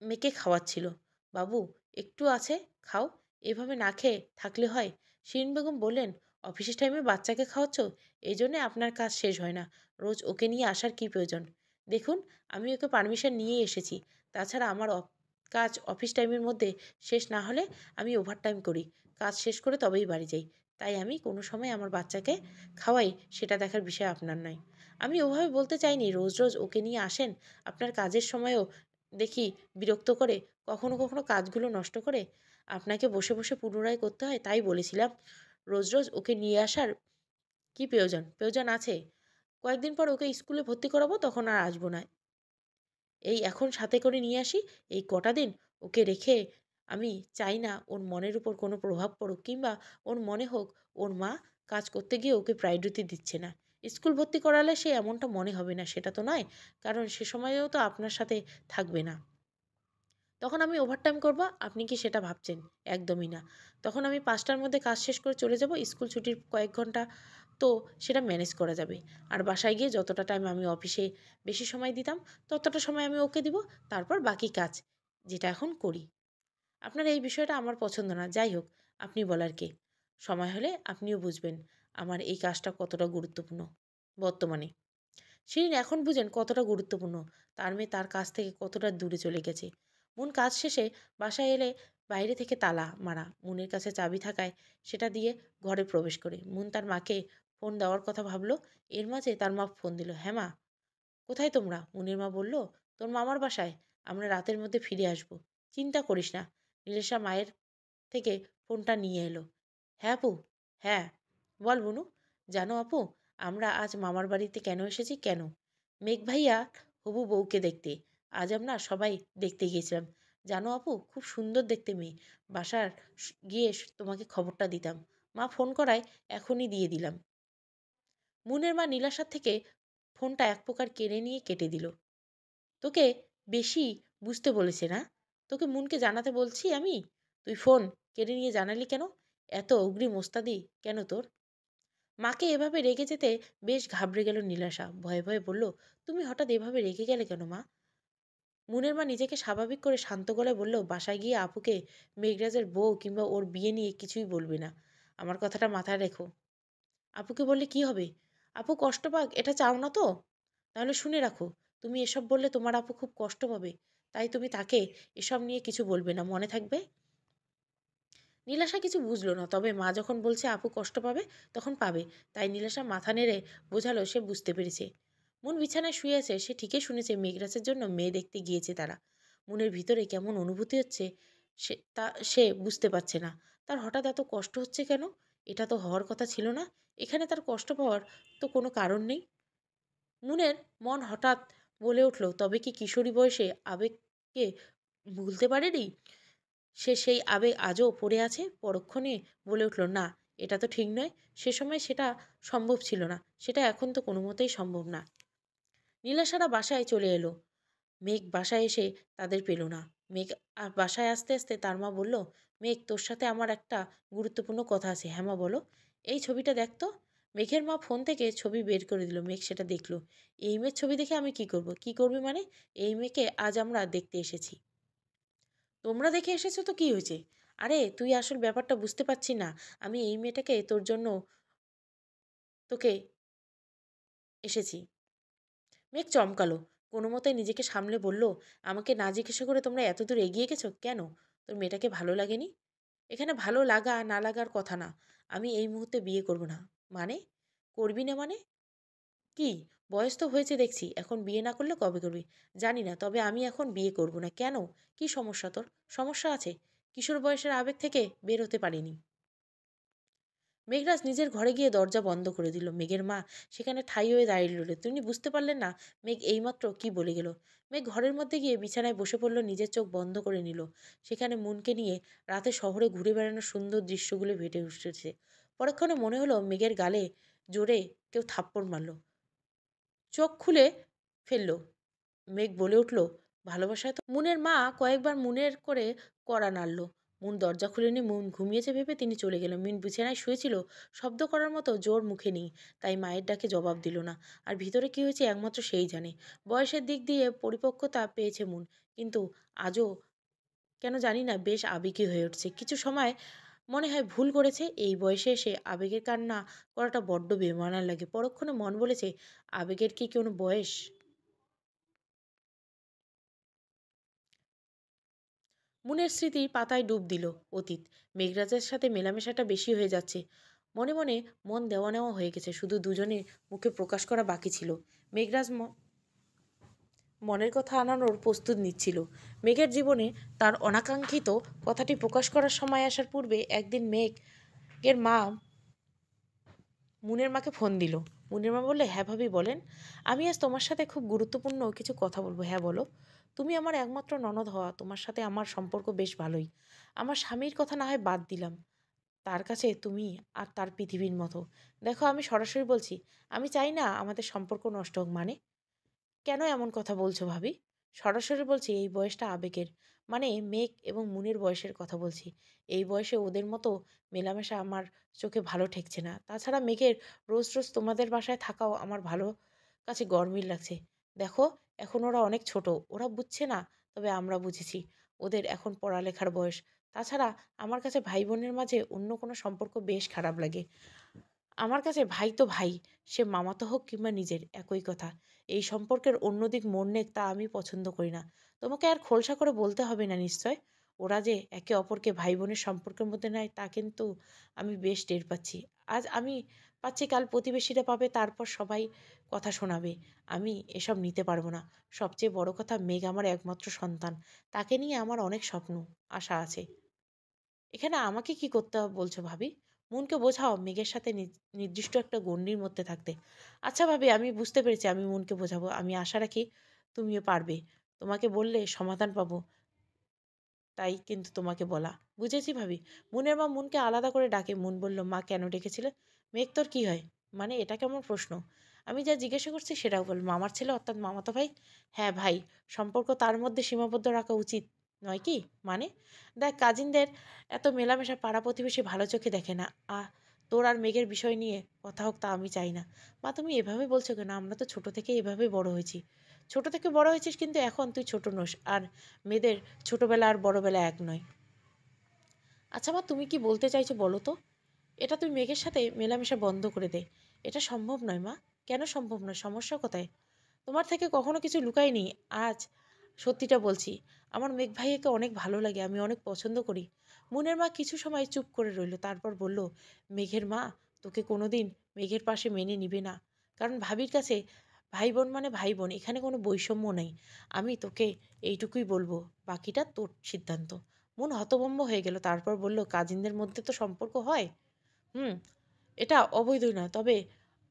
মেয়েকে খাওয়াচ্ছিল। বাবু, একটু আছে, খাও, এভাবে না খেয়ে থাকলে হয়? শিরিন বেগম বললেন, অফিসের টাইমে বাচ্চাকে খাওয়াচ্ছ, এই জন্যে আপনার কাজ শেষ হয় না। রোজ ওকে নিয়ে আসার কি প্রয়োজন? দেখুন, আমি ওকে পারমিশন নিয়েই এসেছি। তাছাড়া আমার কাজ অফিস টাইমের মধ্যে শেষ না হলে আমি ওভারটাইম করি। কাজ শেষ করে তবেই বাড়ি যাই। তাই আমি কোনো সময় আমার বাচ্চাকে খাওয়াই সেটা দেখার বিষয় আপনার নয়। আমি ওভাবে বলতে চাইনি রোজ রোজ ওকে নিয়ে আসেন, আপনার কাজের সময়ও দেখি বিরক্ত করে, কখনো কখনো কাজগুলো নষ্ট করে আপনাকে বসে বসে পুনরায় করতে হয়, তাই বলেছিলাম রোজ রোজ ওকে নিয়ে আসার কি প্রয়োজন? প্রয়োজন আছে। কয়েকদিন পর ওকে স্কুলে ভর্তি করাবো, তখন আর আসবো না। এই এখন সাথে করে নিয়ে আসি, এই কটা দিন ওকে রেখে আমি চাই না ওর মনের উপর কোনো প্রভাব পড়ুক, কিংবা ওর মনে হোক ওর মা কাজ করতে গিয়ে ওকে প্রায়োরিটি দিচ্ছে না। স্কুল ভর্তি করালে সে এমনটা মনে হবে না, সেটা তো নয়, কারণ সে সময়েও তো আপনার সাথে থাকবে না। তখন আমি ওভারটাইম করব, আপনি কি সেটা ভাবছেন? একদমই না। তখন আমি ৫টার মধ্যে কাজ শেষ করে চলে যাব। স্কুল ছুটির কয়েক ঘন্টা তো সেটা ম্যানেজ করা যাবে। আর বাসায় গিয়ে যতটা টাইম আমি অফিসে বেশি সময় দিতাম, ততটা সময় আমি ওকে দিব। তারপর বাকি কাজ যেটা এখন করি। আপনার এই বিষয়টা আমার পছন্দ না। যাই হোক, আপনি বলার কে? সময় হলে আপনিও বুঝবেন আমার এই কাজটা কতটা গুরুত্বপূর্ণ বর্তমানে। শিরিন এখন বুঝেন কতটা গুরুত্বপূর্ণ। তার মেয়ে তার কাছ থেকে কতটা দূরে চলে গেছে। মুন কাজ শেষে বাসায় এলে বাইরে থেকে তালা মারা। মুনের কাছে চাবি থাকায় সেটা দিয়ে ঘরে প্রবেশ করে। মুন তার মাকে ফোন দেওয়ার কথা ভাবলো। এর মাঝে তার মা ফোন দিল। হ্যাঁ মা, কোথায় তোমরা? মুনের মা বলল, তোর মামার বাসায়, আমরা রাতের মধ্যে ফিরে আসব। চিন্তা করিস না। নীলেশা মায়ের থেকে ফোনটা নিয়ে এলো। হ্যাঁ আপু, হ্যাঁ বল বুনু। জানো আপু, আমরা আজ মামার বাড়িতে কেন এসেছি? কেন? মেঘ ভাইয়া হবু বউকে দেখতে আজ আমরা সবাই দেখতে গিয়েছিলাম। জানো আপু, খুব সুন্দর দেখতে মেয়ে। বাসার গিয়ে তোমাকে খবরটা দিতাম। মা ফোন করায় এখনই দিয়ে দিলাম। মুনের মা নীলাশার থেকে ফোনটা এক প্রকার কেড়ে নিয়ে কেটে দিল। তোকে বেশি বুঝতে বলেছে না? তোকে মুনকে জানাতে বলছি আমি। তুই ফোন কেড়ে নিয়ে জানালি কেন? এত অগ্রিম ওস্তাদি কেন তোর? মাকে এভাবে রেগে যেতে বেশ ঘাবড়ে গেল নীলাশা। ভয়ে ভয়ে বলল, তুমি হঠাৎ এভাবে রেগে গেলে কেন মা? মুনের মা নিজেকে স্বাভাবিক করে শান্ত গলায় বলল, বাসায় গিয়ে আপুকে মেঘরাজের বউ কিংবা ওর বিয়ে নিয়ে কিছুই বলবি না। আমার কথাটা মাথায় রেখো। আপুকে বললে কি হবে? আপু কষ্ট পাক এটা চাও না তো? তাহলে শুনে রাখো, তুমি এসব বললে তোমার আপু খুব কষ্ট পাবে। তাই তুমি তাকে এসব নিয়ে কিছু বলবে না, মনে থাকবে? নীলাশা কিছু বুঝলো না, তবে মা যখন বলছে আপু কষ্ট পাবে, তখন পাবে। তাই নীলাশা মাথা নেড়ে বোঝালো সে বুঝতে পেরেছে। মুন বিছানায় শুয়ে আছে, সে ঠিকই শুনেছে মেঘরাজের জন্য মেয়ে দেখতে গিয়েছে তারা। মনের ভিতরে কেমন অনুভূতি হচ্ছে সে বুঝতে পারছে না। তার হঠাৎ এত কষ্ট হচ্ছে কেন? এটা তো হওয়ার কথা ছিল না। এখানে তার কষ্ট পাওয়ার তো কোনো কারণ নেই। মুনের মন হঠাৎ বলে উঠল, তবে কি কিশোরী বয়সে আবেগকে ভুলতে পারেনি? সে সেই আবেগ আজও পড়ে আছে। পরক্ষণে বলে উঠল, না, এটা তো ঠিক নয়। সে সময় সেটা সম্ভব ছিল না, সেটা এখন তো কোনো মতেই সম্ভব না। নীলাশারা বাসায় চলে এলো। মেঘ বাসায় এসে তাদের পেল না। মেঘ বাসায় আসতে আসতে তার মা বলল, মেঘ তোর সাথে আমার একটা গুরুত্বপূর্ণ কথা আছে। হ্যাঁ মা বলো। এই ছবিটা দেখ তো। মেঘের মা ফোন থেকে ছবি বের করে দিল। মেঘ সেটা দেখলো। এই মেয়ের ছবি দেখে আমি কি করব? কি করবি মানে? এই মেয়েকে আজ আমরা দেখতে এসেছি। তোমরা দেখে এসেছো তো কি হয়েছে? আরে তুই আসল ব্যাপারটা বুঝতে পারছি না। আমি এই মেয়েটাকে তোর জন্য তোকে এসেছি। মেঘ চমকালো। কোনো মতে নিজেকে সামলে বলল, আমাকে না জিজ্ঞাসা করে তোমরা এত দূর এগিয়ে গেছো কেন? তোর মেয়েটাকে ভালো লাগেনি? এখানে ভালো লাগা না লাগার কথা না। আমি এই মুহূর্তে বিয়ে করব না। মানে? করবি না মানে? কি? বয়স তো হয়েছে দেখছি, এখন বিয়ে না করলে কবে করবি? জানি না, তবে আমি এখন বিয়ে করব না। কেন? কি সমস্যা তোর? সমস্যা আছে। কিশোর বয়সের আবেগ থেকে বের হতে পারিনি। মেঘরাজ নিজের ঘরে গিয়ে দরজা বন্ধ করে দিল। মেঘের মা সেখানে ঠাই হয়ে দাঁড়িয়ে রইল। তিনি বুঝতে পারলেন না মেঘ এইমাত্র কি বলে গেল। মেঘ ঘরের মধ্যে গিয়ে বিছানায় বসে পড়ল, নিজের চোখ বন্ধ করে নিল। সেখানে মনকে নিয়ে রাতে শহরে ঘুরে বেড়ানোর সুন্দর দৃশ্যগুলো ভেটে উঠেছে। পরক্ষণে মনে হলো মেঘের গালে জোরে কেউ থাপ্পড় মারল। চোখ খুলে ফেলল। মেঘ বলে উঠল, ভালোবাসায় তো। মুনের মা কয়েকবার মুনের করে কড়া নাড়ল। মুন দরজা খুলেনি। মুন ঘুমিয়েছে ভেবে তিনি চলে গেল। মিন বিছানায় শুয়েছিল, শব্দ করার মতো জোর মুখে নেই, তাই মায়ের ডাকে জবাব দিল না। আর ভিতরে কি হয়েছে একমাত্র সেই জানে। বয়সের দিক দিয়ে পরিপক্কতা পেয়েছে মুন, কিন্তু আজও কেন জানি না বেশ আবেগী হয়ে উঠছে। কিছু সময় মনে হয় ভুল করেছে। এই বয়সে এসে আবেগের কান্না করাটা বড্ড বেমানান লাগে। পরক্ষণে মন বলেছে, আবেগের কি কোনো বয়স? মুনের স্মৃতির পাতায় ডুব দিল অতীত। মেঘরাজের সাথে মেলামেশাটা বেশি হয়ে যাচ্ছে। মনে মনে মন দেওয়া নেওয়া হয়ে গেছে, শুধু দুজনের মুখে প্রকাশ করা বাকি ছিল। মেঘরাজ মনের কথা আনানোর প্রস্তুত নিচ্ছিল। মেঘের জীবনে তার অনাকাঙ্ক্ষিত কথাটি প্রকাশ করার সময় আসার পূর্বে একদিন মেঘের মা মুনের মাকে ফোন দিল। মুনের মা বললে, হ্যাঁ ভাবি বলেন। আমি আজ তোমার সাথে খুব গুরুত্বপূর্ণ কিছু কথা বলবো। হ্যাঁ বলো। তুমি আমার একমাত্র ননদ হওয়া, তোমার সাথে আমার সম্পর্ক বেশ ভালোই। আমার স্বামীর কথা না হয় বাদ দিলাম, তার কাছে তুমি আর তার পৃথিবীর মতো। দেখো আমি সরাসরি বলছি, আমি চাই না আমাদের সম্পর্ক নষ্ট হোক। মানে? কেন এমন কথা বলছো ভাবি? সরাসরি বলছি, এই বয়সটা আবেগের। মানে মেঘ এবং মুনের বয়সের কথা বলছি। এই বয়সে ওদের মতো মেলামেশা আমার চোখে ভালো ঠেকছে না। তাছাড়া মেঘের রোজ রোজ তোমাদের বাসায় থাকাও আমার ভালো কাছে গরমিল লাগছে। দেখো, এখন ওরা অনেক ছোট, ওরা বুঝছে না, তবে আমরা বুঝেছি। ওদের এখন পড়ালেখার বয়স। তাছাড়া আমার কাছে ভাই বোনের মাঝে অন্য কোনো সম্পর্ক বেশ খারাপ লাগে। আমার কাছে ভাই তো ভাই, সে মামাতো হোক কিংবা নিজের, একই কথা। এই সম্পর্কের অন্য দিক মোড় নেক তা আমি পছন্দ করি না। তোমাকে আর খোলসা করে বলতে হবে না নিশ্চয়। ওরা যে একে অপরকে ভাই বোনের সম্পর্কের মধ্যে নেয় তা কিন্তু আমি বেশ টের পাচ্ছি। আজ আমি পাচ্ছি, কাল প্রতিবেশীরা পাবে, তারপর সবাই কথা শোনাবে। আমি এসব নিতে পারবো না। সবচেয়ে বড় কথা, মেঘ আমার একমাত্র সন্তান। তাকে নিয়ে আমার অনেক স্বপ্ন, আশা আছে। এখানে আমাকে কি করতে হবে বলছো ভাবি? মনকে বোঝাও মেঘের সাথে নির্দিষ্ট একটা গণ্ডির মধ্যে থাকতে। আচ্ছা ভাবি, আমি বুঝতে পেরেছি, আমি মনকে বোঝাবো। আমি আশা রাখি তুমিও পারবে। তোমাকে বললে সমাধান পাবো, তাই কিন্তু তোমাকে বলা। বুঝেছি ভাবি। মুনের মা মুনকে আলাদা করে ডাকে। মুন বলল, মা কেন ডেকেছিলে? মেঘ তোর কি হয়? মানে এটা কেমন প্রশ্ন? আমি যা জিজ্ঞাসা করছি সেটাও বল। মামার ছেলে অর্থাৎ মামাতো ভাই। হ্যাঁ ভাই, সম্পর্ক তার মধ্যে সীমাবদ্ধ রাখা উচিত নয় কি? মানে দেখ, কাজিনদের এত মেলামেশা পাড়া প্রতিবেশী ভালো চোখে দেখে না। তোর আর মেঘের বিষয় নিয়ে কথা হোক তা আমি চাই না। মা তুমি এভাবে বলছো কেন? আমরা তো ছোট থেকে এভাবে বড় হয়েছি। ছোট থেকে বড় হয়েছিস, কিন্তু এখন তুই ছোট নোস। আর মেয়েদের ছোটবেলা আর বড়বেলা এক নয়। আচ্ছা মা, তুমি কি বলতে চাইছো বলো তো? এটা তুই মেঘের সাথে মেলামেশা বন্ধ করে দে। এটা সম্ভব নয় মা। কেন সম্ভব নয়? সমস্যা কোথায়? তোমার থেকে কখনো কিছু লুকাইনি। আজ সত্যিটা বলছি। আমার মেঘ ভাইয়াকে অনেক ভালো লাগে, আমি অনেক পছন্দ করি। মুনের মা কিছু সময় চুপ করে রইল, তারপর বলল, মেঘের মা তোকে কোনোদিন মেঘের পাশে মেনে নিবে না। কারণ ভাবির কাছে ভাই বোন মানে ভাই বোন, এখানে কোনো বৈষম্য নেই। আমি তোকে এইটুকুই বলবো, বাকিটা তোর সিদ্ধান্ত। মন হতভম্ব হয়ে গেল, তারপর বলল, কাজিনদের মধ্যে তো সম্পর্ক হয়। হুম, এটা অবৈধই নয়, তবে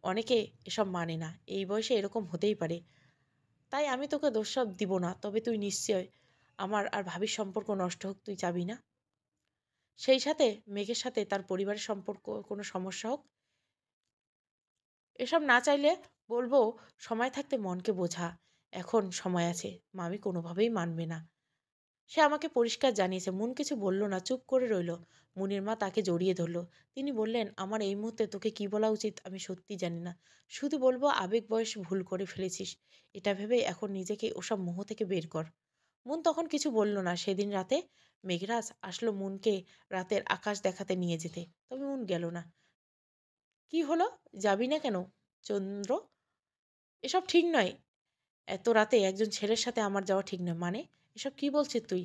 অনেকে এসব মানে না। এই বয়সে এরকম হতেই পারে। তাই আমি তোকে দোষারোপ দিব না, তবে তুই নিশ্চয় আমার আর ভাবির সম্পর্ক নষ্ট হোক তুই চাবি না। সেই সাথে মেঘের সাথে তার পরিবারের সম্পর্ক কোনো সমস্যা হোক, এসব না চাইলে বলবো, সময় থাকতে মনকে বোঝা। এখন সময় আছে। মামি কোনোভাবেই মানবে না। সে আমাকে পরিষ্কার জানিয়েছে। মুন কিছু বলল না, চুপ করে রইল। মুনের মা তাকে জড়িয়ে ধরল। তিনি বললেন, আমার এই মুহূর্তে তোকে কি বলা উচিত আমি সত্যি জানি না। শুধু বলবো আবেগ বয়স ভুল করে ফেলেছিস। এটা ভেবে এখন নিজেকে ওসব মোহ থেকে বের কর। মুন তখন কিছু বলল না। সেদিন রাতে মেঘরাজ আসলো মুনকে রাতের আকাশ দেখাতে নিয়ে যেতে। তবে মুন গেল না। কি হলো? যাবি না কেন চন্দ্র? এসব ঠিক নয়। এত রাতে একজন ছেলের সাথে আমার যাওয়া ঠিক নয়। মানে? এসব কি বলছিস তুই?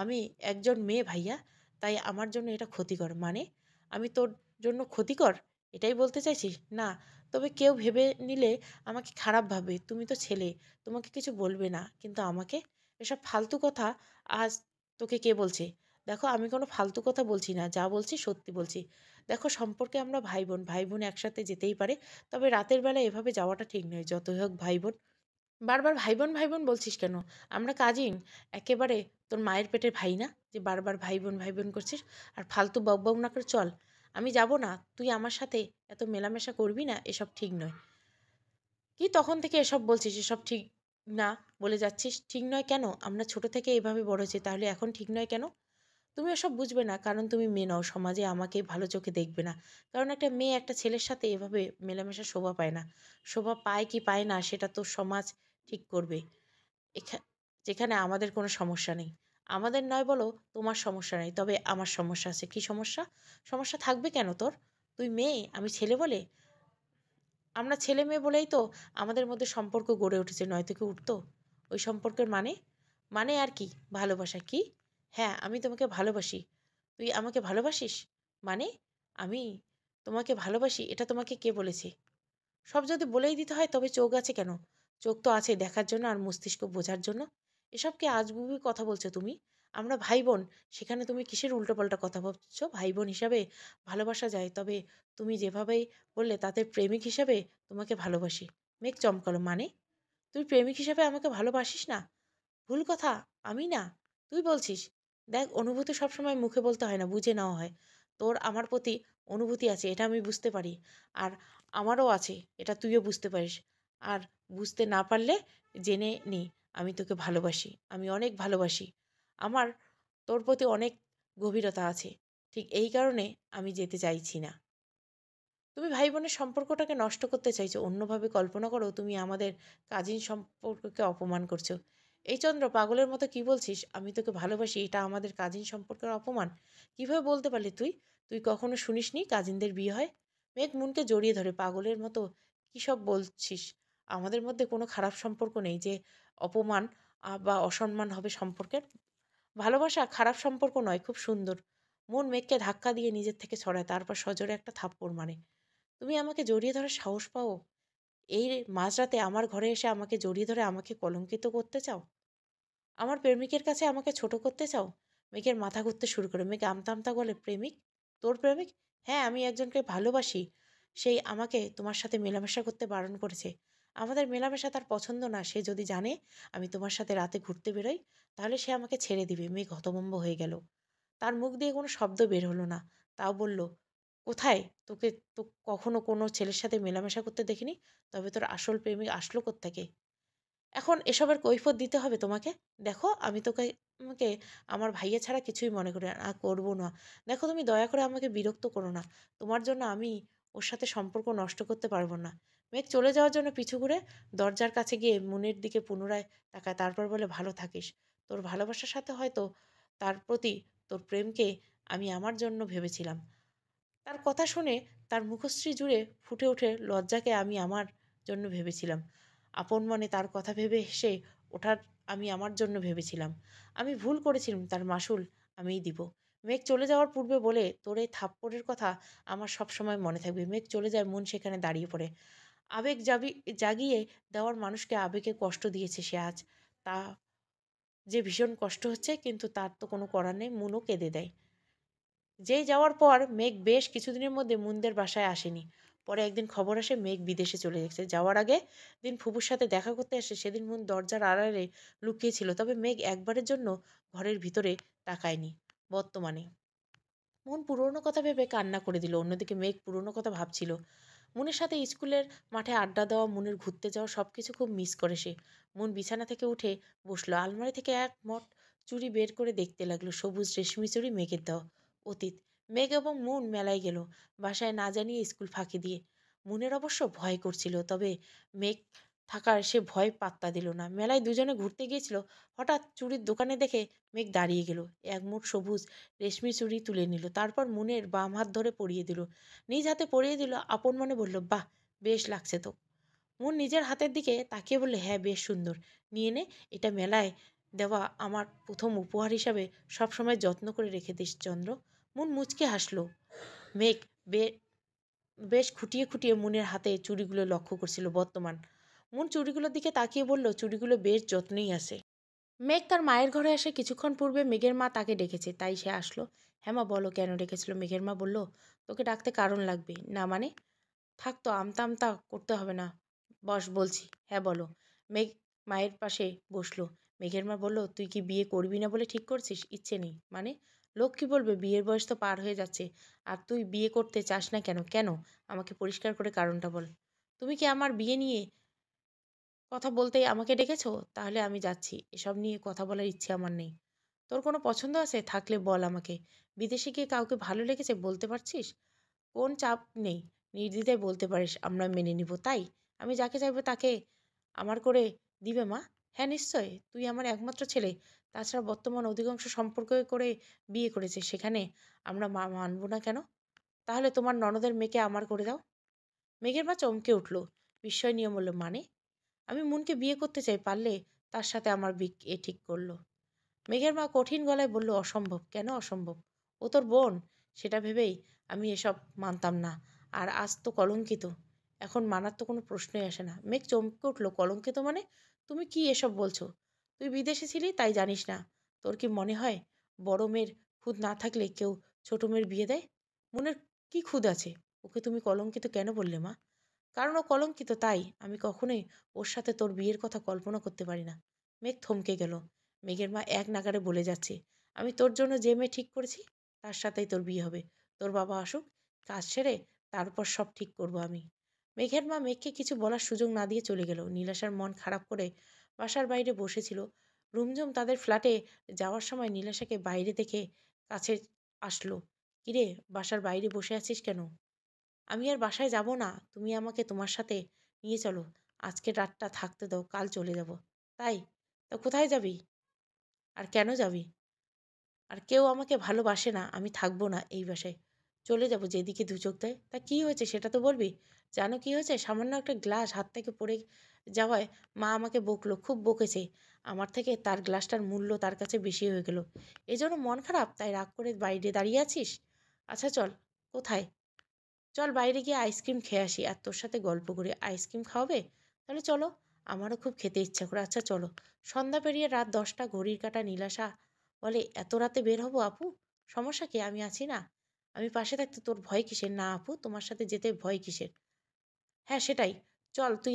আমি একজন মেয়ে ভাইয়া, তাই আমার জন্য এটা ক্ষতিকর। মানে? আমি তোর জন্য ক্ষতিকর? এটাই বলতে চাইছিস? না, তবে কেউ ভেবে নিলে আমাকে খারাপ ভাববে। তুমি তো ছেলে, তোমাকে কিছু বলবে না, কিন্তু আমাকে? এসব ফালতু কথা আজ তোকে কে বলছে? দেখো, আমি কোনো ফালতু কথা বলছি না, যা বলছি সত্যি বলছি। দেখো, সম্পর্কে আমরা ভাই বোন, ভাই বোন একসাথে যেতেই পারে, তবে রাতের বেলা এভাবে যাওয়াটা ঠিক নয়। যতই হোক ভাই বোন। বারবার ভাই বোন বলছিস কেন? আমরা কাজিন, একেবারে তোর মায়ের পেটের ভাই না যে বারবার ভাই বোন করছিস? আর ফালতু বকবক না করে চল। আমি যাব না। তুই আমার সাথে এত মেলামেশা করবি না, এসব ঠিক নয়। কি তখন থেকে এসব বলছিস? এসব ঠিক না বলে যাচ্ছিস? ঠিক নয় কেন? আমরা ছোট থেকে এভাবে বড় হয়েছি, তাহলে এখন ঠিক নয় কেন? তুমি এসব বুঝবে না, কারণ তুমি মেয়ে নও। সমাজে আমাকে ভালো চোখে দেখবে না, কারণ একটা মেয়ে একটা ছেলের সাথে এভাবে মেলামেশা শোভা পায় না। শোভা পায় কি পায় না সেটা তো সমাজ ঠিক করবে। যেখানে আমাদের কোনো সমস্যা নেই। আমাদের নয় বলো, তোমার সমস্যা নেই, তবে আমার সমস্যা আছে। কি সমস্যা? সমস্যা থাকবে কেন তোর? তুই মেয়ে, আমি ছেলে বলে? আমরা ছেলে মেয়ে বলেই তো আমাদের মধ্যে সম্পর্ক গড়ে উঠেছে, নয়তো কি উঠতো? ওই সম্পর্কের মানে? মানে আর কি? ভালোবাসা। কি? হ্যাঁ, আমি তোমাকে ভালোবাসি। তুই আমাকে ভালোবাসিস? মানে? আমি তোমাকে ভালোবাসি এটা তোমাকে কে বলেছে? সব যদি বলেই দিতে হয়, তবে চোখ আছে কেন? চোখ তো আছে দেখার জন্য আর মস্তিষ্ক বোঝার জন্য। এসব কি আজগুবি কথা বলছো তুমি? আমরা ভাই বোন, সেখানে তুমি কিসের উল্টোপাল্টা কথা ভাবছো? ভাই বোন হিসাবে ভালোবাসা যায়, তবে তুমি যেভাবেই বললে তাতে প্রেমিক হিসাবে তোমাকে ভালোবাসি। মেঘ চমকালো। মানে? তুই প্রেমিক হিসাবে আমাকে ভালোবাসিস না? ভুল কথা। আমি না, তুই বলছিস। দেখ, অনুভূতি সবসময় মুখে বলতে হয় না, বুঝে নেওয়া হয়। তোর আমার প্রতি অনুভূতি আছে, এটা আমি বুঝতে পারি। আর আমারও আছে, এটা তুইও বুঝতে পারিস। আর বুঝতে না পারলে জেনে নি, আমি তোকে ভালোবাসি। আমি অনেক ভালোবাসি। আমার তোর প্রতি অনেক গভীরতা আছে। ঠিক এই কারণে আমি যেতে চাইছি না। তুমি ভাই বোনের সম্পর্কটাকে নষ্ট করতে চাইছো। অন্যভাবে কল্পনা করো, তুমি আমাদের কাজিন সম্পর্ককে অপমান করছো। এই চন্দ্র, পাগলের মতো কি বলছিস? আমি তোকে ভালোবাসি, এটা আমাদের কাজিন সম্পর্কের অপমান? কিভাবে বলতে পারলি তুই? তুই কখনো শুনিসনি কাজিনদের বিয়ে হয়? মেঘ মুনকে জড়িয়ে ধরে। পাগলের মতো কী সব বলছিস? আমাদের মধ্যে কোনো খারাপ সম্পর্ক নেই যে অপমান বা অসম্মান হবে সম্পর্কের। ভালোবাসা খারাপ সম্পর্ক নয়, খুব সুন্দর। মন মেঘকে ধাক্কা দিয়ে নিজের থেকে ছড়ায়, তারপর সজোরে একটা থাপ্পড় মারে। তুমি আমাকে জড়িয়ে ধরার সাহস পাও? এই মাঝরাতে আমার ঘরে এসে আমাকে জড়িয়ে ধরে আমাকে কলঙ্কিত করতে চাও? আমার প্রেমিকের কাছে আমাকে ছোট করতে চাও? মেঘের মাথা ঘুরতে শুরু করে। মেঘ আমতা আমতা বলে, প্রেমিক? তোর প্রেমিক? হ্যাঁ, আমি একজনকে ভালোবাসি। সেই আমাকে তোমার সাথে মেলামেশা করতে বারণ করেছে। আমাদের মেলামেশা তার পছন্দ না। সে যদি জানে আমি তোমার সাথে রাতে ঘুরতে বেরোই, তাহলে সে আমাকে ছেড়ে দিবে। মেঘ হতভম্ব হয়ে গেল। তার মুখ দিয়ে কোনো শব্দ বের হলো না। তাও বলল, কোথায়? তোকে তো কখনো কোনো ছেলের সাথে মেলামেশা করতে দেখিনি। তবে তোর আসল প্রেমিক আসলো কোত্থেকে? এখন এসবের কৈফিয়ত দিতে হবে তোমাকে? দেখো, আমি তোমাকে আমার ভাইয়া ছাড়া কিছুই মনে করি না, করব না। দেখো, তুমি দয়া করে আমাকে বিরক্ত করো না। তোমার জন্য আমি ওর সাথে সম্পর্ক নষ্ট করতে পারবো না। মেঘ চলে যাওয়ার জন্য পিছু ঘুরে দরজার কাছে গিয়ে মুনের দিকে পুনরায় তাকায়। তারপর বলে, ভালো থাকিস। তোর ভালোবাসার সাথে হয়তো তার প্রতি তোর প্রেমকে আমি আমার জন্য ভেবেছিলাম। তার কথা শুনে তার মুখশ্রী জুড়ে ফুটে ওঠে লজ্জাকে। আমি আমার জন্য ভেবেছিলাম। আপন মনে তার কথা ভেবে হেসে ওঠার। আমি আমার জন্য ভেবেছিলাম। আমি ভুল করেছিলাম, তার মাসুল আমিই দিব। মেঘ চলে যাওয়ার পূর্বে বলে, তোর এই থাপ্পড়ের কথা আমার সব সময় মনে থাকবে। মেঘ চলে যায়, মন সেখানে দাঁড়িয়ে পড়ে। আবেগ জাগিয়ে দেওয়ার মানুষকে আবেগে কষ্ট দিয়েছে সে আজ। তা যে ভীষণ কষ্ট হচ্ছে, কিন্তু তার তো কোনো করার নেই। মনও কেঁদে দেয়। যেই যাওয়ার পর মেঘ বেশ কিছুদিনের মধ্যে মুনদের বাসায় আসেনি। পরে একদিন খবর আসে মেঘ বিদেশে চলে গেছে। যাওয়ার আগে দিন ফুপুর সাথে দেখা করতে আসে। সেদিন মুন দরজার আড়ালে লুকিয়েছিল, তবে মেঘ একবারের জন্য ঘরের ভিতরে তাকায়নি। বর্তমানে মন পুরনো কথা ভেবে কান্না করে দিল। অন্যদিকে মেঘ পুরনো কথা ভাবছিল। মুনের সাথে স্কুলের মাঠে আড্ডা দেওয়া, মুনের ঘুরতে যাওয়া, সব কিছু খুব মিস করে সে। মুন বিছানা থেকে উঠে বসলো। আলমারি থেকে এক মট চুড়ি বের করে দেখতে লাগলো। সবুজ রেশমি চুড়ি, মেঘের দেওয়া। অতীত। মেঘ এবং মুন মেলায় গেল, বাসায় না জানিয়ে স্কুল ফাঁকি দিয়ে। মুনের অবশ্য ভয় করছিল, তবে মেঘ থাকার সে ভয় পাত্তা দিল না। মেলায় দুজনে ঘুরতে গিয়েছিল। হঠাৎ চুড়ির দোকানে দেখে মেঘ দাঁড়িয়ে গেল। এক মুঠ সবুজ রেশমি চুড়ি তুলে নিল, তারপর মুনের বাম হাত ধরে পরিয়ে দিল। নিজ হাতে পরিয়ে দিল। আপন মনে বলল, বাহ, বেশ লাগছে তো। মুন নিজের হাতের দিকে তাকিয়ে বললে, হ্যাঁ, বেশ সুন্দর। নিয়ে নে, এটা মেলায় দেওয়া আমার প্রথম উপহার হিসাবে সবসময় যত্ন করে রেখে দিস চন্দ্র। মুন মুচকে হাসলো। মেঘ বেশ খুঁটিয়ে খুঁটিয়ে মুনের হাতে চুড়িগুলো লক্ষ্য করছিল বর্তমান। মুন চুড়িগুলোর দিকে তাকিয়ে বলল, চুড়িগুলো বেশ যত্নেই আছে। মেঘ তার মায়ের ঘরে আসে কিছুক্ষণ পূর্বে মেঘের মা তাকে ডেকেছে, তাই সে আসলো। হ্যাঁ মা, বলো কেন ডেকেছিল? মেঘের মা বলল, তোকে ডাকতে কারণ লাগবে। না মানে? থাক তো, আমতা আমতা করতে হবে না, বস বলছি। হ্যাঁ বলো। মেঘ মায়ের পাশে বসলো। মেঘের মা বলল, তুই কি বিয়ে করবি না বলে ঠিক করছিস? ইচ্ছে নেই মানে? লোক কি বলবে? বিয়ের বয়স তো পার হয়ে যাচ্ছে, আর তুই বিয়ে করতে চাস না কেন? কেন? আমাকে পরিষ্কার করে কারণটা বল। তুমি কি আমার বিয়ে নিয়ে কথা বলতেই আমাকে ডেকেছো? তাহলে আমি যাচ্ছি, এসব নিয়ে কথা বলার ইচ্ছে আমার নেই। তোর কোনো পছন্দ আছে? থাকলে বল আমাকে। বিদেশে গিয়ে কাউকে ভালো লেগেছে বলতে পারছিস? কোন চাপ নেই, নির্দ্বিধায় বলতে পারিস, আমরা মেনে নিব। তাই আমি যাকে চাইবো তাকে আমার করে দিবে মা? হ্যাঁ নিশ্চয়, তুই আমার একমাত্র ছেলে। তাছাড়া বর্তমান অধিকাংশ সম্পর্ক করে বিয়ে করেছে, সেখানে আমরা মানব না কেন? তাহলে তোমার ননদের মেয়েকে আমার করে দাও। মেঘের মা চমকে উঠল, বিস্ময় নিয়ে বলল, মানে? আমি মুনকে বিয়ে করতে চাই, পারলে তার সাথে আমার এ ঠিক করলো। মেঘের মা কঠিন গলায় বলল, অসম্ভব। কেন অসম্ভব? ও তোর বোন, সেটা ভেবেই আমি এসব মানতাম না। আর আজ তো কলঙ্কিত, এখন মানার তো কোনো প্রশ্নই আসে না। মেঘ চমকে উঠল, কলঙ্কিত মানে? তুমি কি এসব বলছো? তুই বিদেশে ছিলি তাই জানিস না? তোর কি মনে হয় বড় মেয়ের খুদ না থাকলে কেউ ছোট মেয়ের বিয়ে দেয়? মনের কি খুদ আছে? ওকে তুমি কলঙ্কিত কেন বললে মা? কারণ ও কলঙ্কিত, তাই আমি কখনোই ওর সাথে তোর বিয়ের কথা কল্পনা করতে পারি না। মেঘ থমকে গেল। মেঘের মা এক নাগাড়ে বলে যাচ্ছে, আমি তোর জন্য যে মেয়ে ঠিক করেছি তার সাথেই তোর বিয়ে হবে। তোর বাবা আসুক, কাজ সেরে তারপর সব ঠিক করব আমি। মেঘের মা মেঘকে কিছু বলার সুযোগ না দিয়ে চলে গেল। নীলাশার মন খারাপ করে বাসার বাইরে বসেছিল। রুমঝুম তাদের ফ্ল্যাটে যাওয়ার সময় নীলাশাকে বাইরে দেখে কাছে আসলো। কিরে, বাসার বাইরে বসে আছিস কেন? আমি আর বাসায় যাব না, তুমি আমাকে তোমার সাথে নিয়ে চলো। আজকে রাতটা থাকতে দাও, কাল চলে যাব। তাই? তা কোথায় যাবি? আর কেন যাবি? আর কেউ আমাকে ভালোবাসে না, আমি থাকবো না এই বাসায়। চলে যাব যেদিকে দু চোখ দেয়। তা কি হয়েছে সেটা তো বলবি। জানো কি হয়েছে? সামান্য একটা গ্লাস হাত থেকে পড়ে যাওয়ায় মা আমাকে বকলো, খুব বকেছে। আমার থেকে তার গ্লাসটার মূল্য তার কাছে বেশি হয়ে গেল। এজন্য মন খারাপ, তাই রাগ করে বাইরে দাঁড়িয়ে আছিস? আচ্ছা চল। কোথায়? চল বাইরে গিয়ে আইসক্রিম খেয়ে আসি, আর তোর সাথে গল্প করি। আইসক্রিম খাওয়াবে? তাহলে চলো, আমারও খুব খেতে ইচ্ছা করে। আচ্ছা চলো। সন্ধ্যা পেরিয়ে রাত 10টা, ঘড়ির কাঁটা। নীলাশা বলে, এত রাতে বের হবো আপু? সমস্যা কি? আমি আছি না। আমি পাশে থাকতে তোর ভয় কিসের? না আপু, তোমার সাথে যেতে ভয় কিসের? হ্যাঁ সেটাই। চল তুই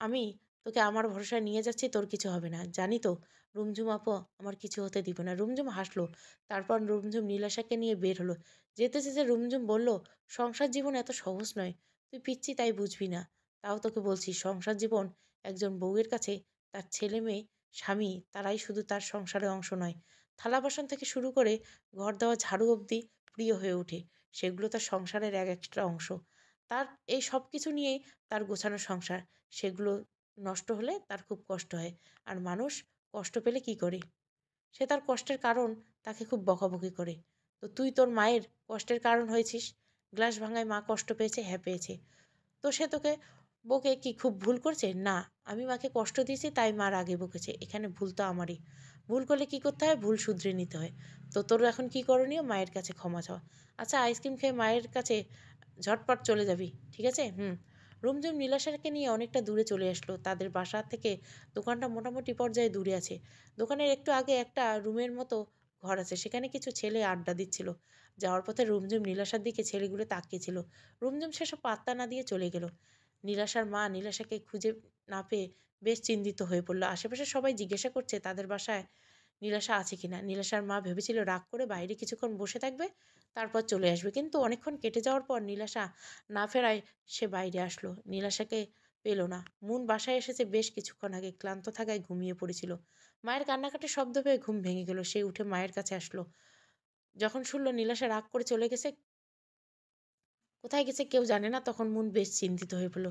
আমি তোকে আমার ভরসায় নিয়ে যাচ্ছি, তোর কিছু হবে না, জানি তো। রুমঝুম আপু আমার কিছু হতে দিবে না। রুমঝুম হাসলো। তারপর রুমঝুম নীলাশাকে নিয়ে বের হলো। যেতে যেতে রুমঝুম বলল, সংসার জীবন এত সহজ নয়। তুই পিচ্ছি তাই বুঝবি না। তাও তোকে বলছি, সংসার জীবন একজন বউয়ের কাছে তার ছেলে মেয়ে, স্বামী, তারাই শুধু তার সংসারের অংশ নয়। থালা বাসন থেকে শুরু করে ঘর দেওয়া ঝাড়ু অবধি প্রিয় হয়ে ওঠে। সেগুলো তার সংসারের এক এক্সট্রা অংশ। তার এই সব কিছু নিয়েই তার গোছানো সংসার। সেগুলো নষ্ট হলে তার খুব কষ্ট হয়। আর মানুষ কষ্ট পেলে কি করে? সে তার কষ্টের কারণ তাকে খুব বকাবকি করে। তো তুই তোর মায়ের কষ্টের কারণ হয়েছিস। গ্লাস ভাঙায় মা কষ্ট পেয়েছে? হ্যাঁ পেয়েছে। তো সে তোকে বকে কি খুব ভুল করছে? না, আমি মাকে কষ্ট দিয়েছি তাই মার আগে বকেছে। এখানে ভুল তো আমারই। ভুল করলে কি করতে হয়? ভুল শুধরে নিতে হয়। তো তোর এখন কি করণীয়? মায়ের কাছে ক্ষমা চাওয়া। আচ্ছা আইসক্রিম খেয়ে মায়ের কাছে ঝটপট চলে যাবি, ঠিক আছে? হুম। রুমঝুম নীলাশাকে নিয়ে অনেকটা দূরে চলে আসলো। তাদের বাসা থেকে দোকানটা মোটামুটি পর্যায়ে দূরে আছে। দোকানের একটু আগে একটা রুমের মতো ঘর আছে, সেখানে কিছু ছেলে আড্ডা দিচ্ছিল। যাওয়ার পথে রুমঝুম নীলাশার দিকে ছেলেগুলো তাকিয়েছিল। রুমঝুম সেসব পাত্তা না দিয়ে চলে গেল। নীলাশার মা নীলাশাকে খুঁজে না পেয়ে বেশ চিন্তিত হয়ে পড়ল। আশেপাশে সবাই জিজ্ঞাসা করছে তাদের বাসায় নীলাশা আছে কিনা। নীলাশার মা ভেবেছিল রাগ করে বাইরে কিছুক্ষণ বসে থাকবে, তারপর চলে আসবে। কিন্তু অনেকক্ষণ কেটে যাওয়ার পর নীলাশা না ফেরায় সে বাইরে আসলো। নীলাশাকে পেল না। মুন বাসায় এসেছে বেশ কিছুক্ষণ আগে, ক্লান্ত থাকায় ঘুমিয়ে পড়েছিল। মায়ের কান্নাকাটির শব্দ পেয়ে ঘুম ভেঙে গেল। সে উঠে মায়ের কাছে আসলো। যখন শুনল নীলাশা রাগ করে চলে গেছে, কোথায় গেছে কেউ জানে না, তখন মন বেশ চিন্তিত হয়ে পড়ল।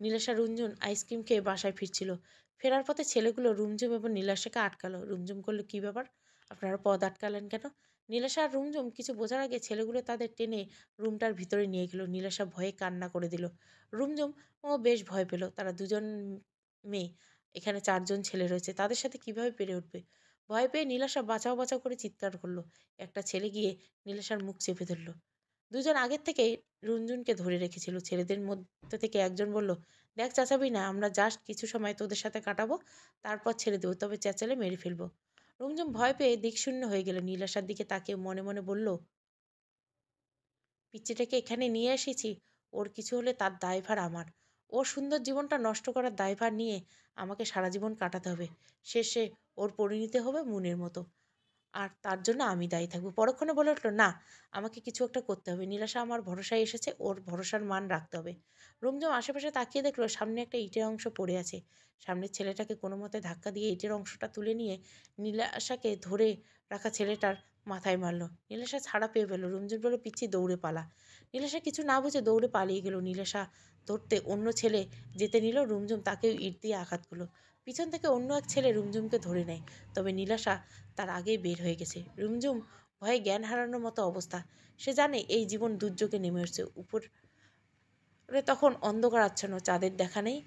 নীলাশা রুমঝুম আইসক্রিম খেয়ে বাসায় ফিরছিল। ফেরার পথে ছেলেগুলো রুমঝুম এবং নীলাশাকে আটকালো। রুমঝুম করলো, কি ব্যাপার, আপনারা পথ আটকালেন কেন? নীলাশা আর রুমঝুম কিছু বোঝার আগে ছেলেগুলো তাদের টেনে রুমটার ভিতরে নিয়ে গেল। নীলাশা ভয়ে কান্না করে দিল। রুমঝুম ও বেশ ভয় পেল। তারা দুজন মেয়ে, এখানে চারজন ছেলে রয়েছে, তাদের সাথে কিভাবে পেরে উঠবে? ভয় পেয়ে নীলাশা বাঁচাও বাঁচাও করে চিৎকার করলো। একটা ছেলে গিয়ে নীলাশার মুখ চেপে ধরল। দুজন আগের থেকেই রুনজুনকে ধরে রেখেছিল। ছেলেদের মধ্যে থেকে একজন বলল, দেখ চাচাবি না, আমরা জাস্ট কিছু সময় তোদের সাথে কাটাবো, তারপর ছেড়ে দেবো, তবে চেঁচালে মেরে ফেলবো। রুমজুম ভয় পেয়ে দিকশূন্য হয়ে গেল। নীলাশার দিকে তাকিয়ে মনে মনে বলল, পিচ্চিটাকে এখানে নিয়ে এসেছি, ওর কিছু হলে তার দায়ভার আমার। ওর সুন্দর জীবনটা নষ্ট করার দায়ভার নিয়ে আমাকে সারা জীবন কাটাতে হবে। শেষে ওর পরিণতি হবে মুনের মতো, আর তার জন্য আমি দায়ী থাকবো। পরক্ষণে বলে উঠল, না, আমাকে কিছু একটা করতে হবে। নীলাশা আমার ভরসায় এসেছে, ওর ভরসার মান রাখতে হবে। রুমজুম আশেপাশে তাকিয়ে দেখলো সামনে একটা ইটের অংশ পড়ে আছে। সামনের ছেলেটাকে কোনো মতে ধাক্কা দিয়ে ইটের অংশটা তুলে নিয়ে নীলাশাকে ধরে রাখা ছেলেটার মাথায় মারল। নীলাশা ছাড়া পেয়ে পেল। রুমজুম বলে, পিচ্ছি দৌড়ে পালা। নীলাশা কিছু না বুঝে দৌড়ে পালিয়ে গেল। নীলাশা ধরতে অন্য ছেলে যেতে নিল, রুমজুম তাকেও ইট দিয়ে আঘাত করলো। পিছন থেকে অন্য এক ছেলে রুমজুমকে ধরে নেয়, তবে নীলাশা তার আগেই বের হয়ে গেছে। রুমঝুম ভয়ে জ্ঞান হারানোর মতো অবস্থা। সে জানে এই জীবন দুর্যোগে নেমে এসেছে। উপরে তখন অন্ধকার আচ্ছন্ন, চাঁদের দেখা নেই।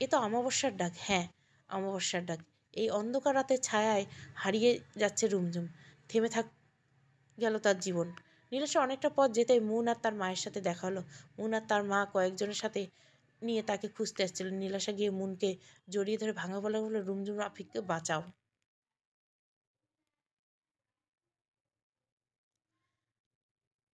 এ তো অমাবস্যার ডাক। হ্যাঁ, অমাবস্যার ডাক। এই অন্ধকার রাতের ছায়ায় হারিয়ে যাচ্ছে রুমঝুম। থেমে গেল তার জীবন। নীলাশা অনেকটা পথ যেতে মুন আর তার মায়ের সাথে দেখা হলো। মুন আর তার মা কয়েকজনের সাথে নিয়ে তাকে খুঁজতে আসছিল। নীলাশা গিয়ে মুনকে জড়িয়ে ধরে ভাঙা গলায় বলল, রুমঝুম রাফিককে বাঁচাও।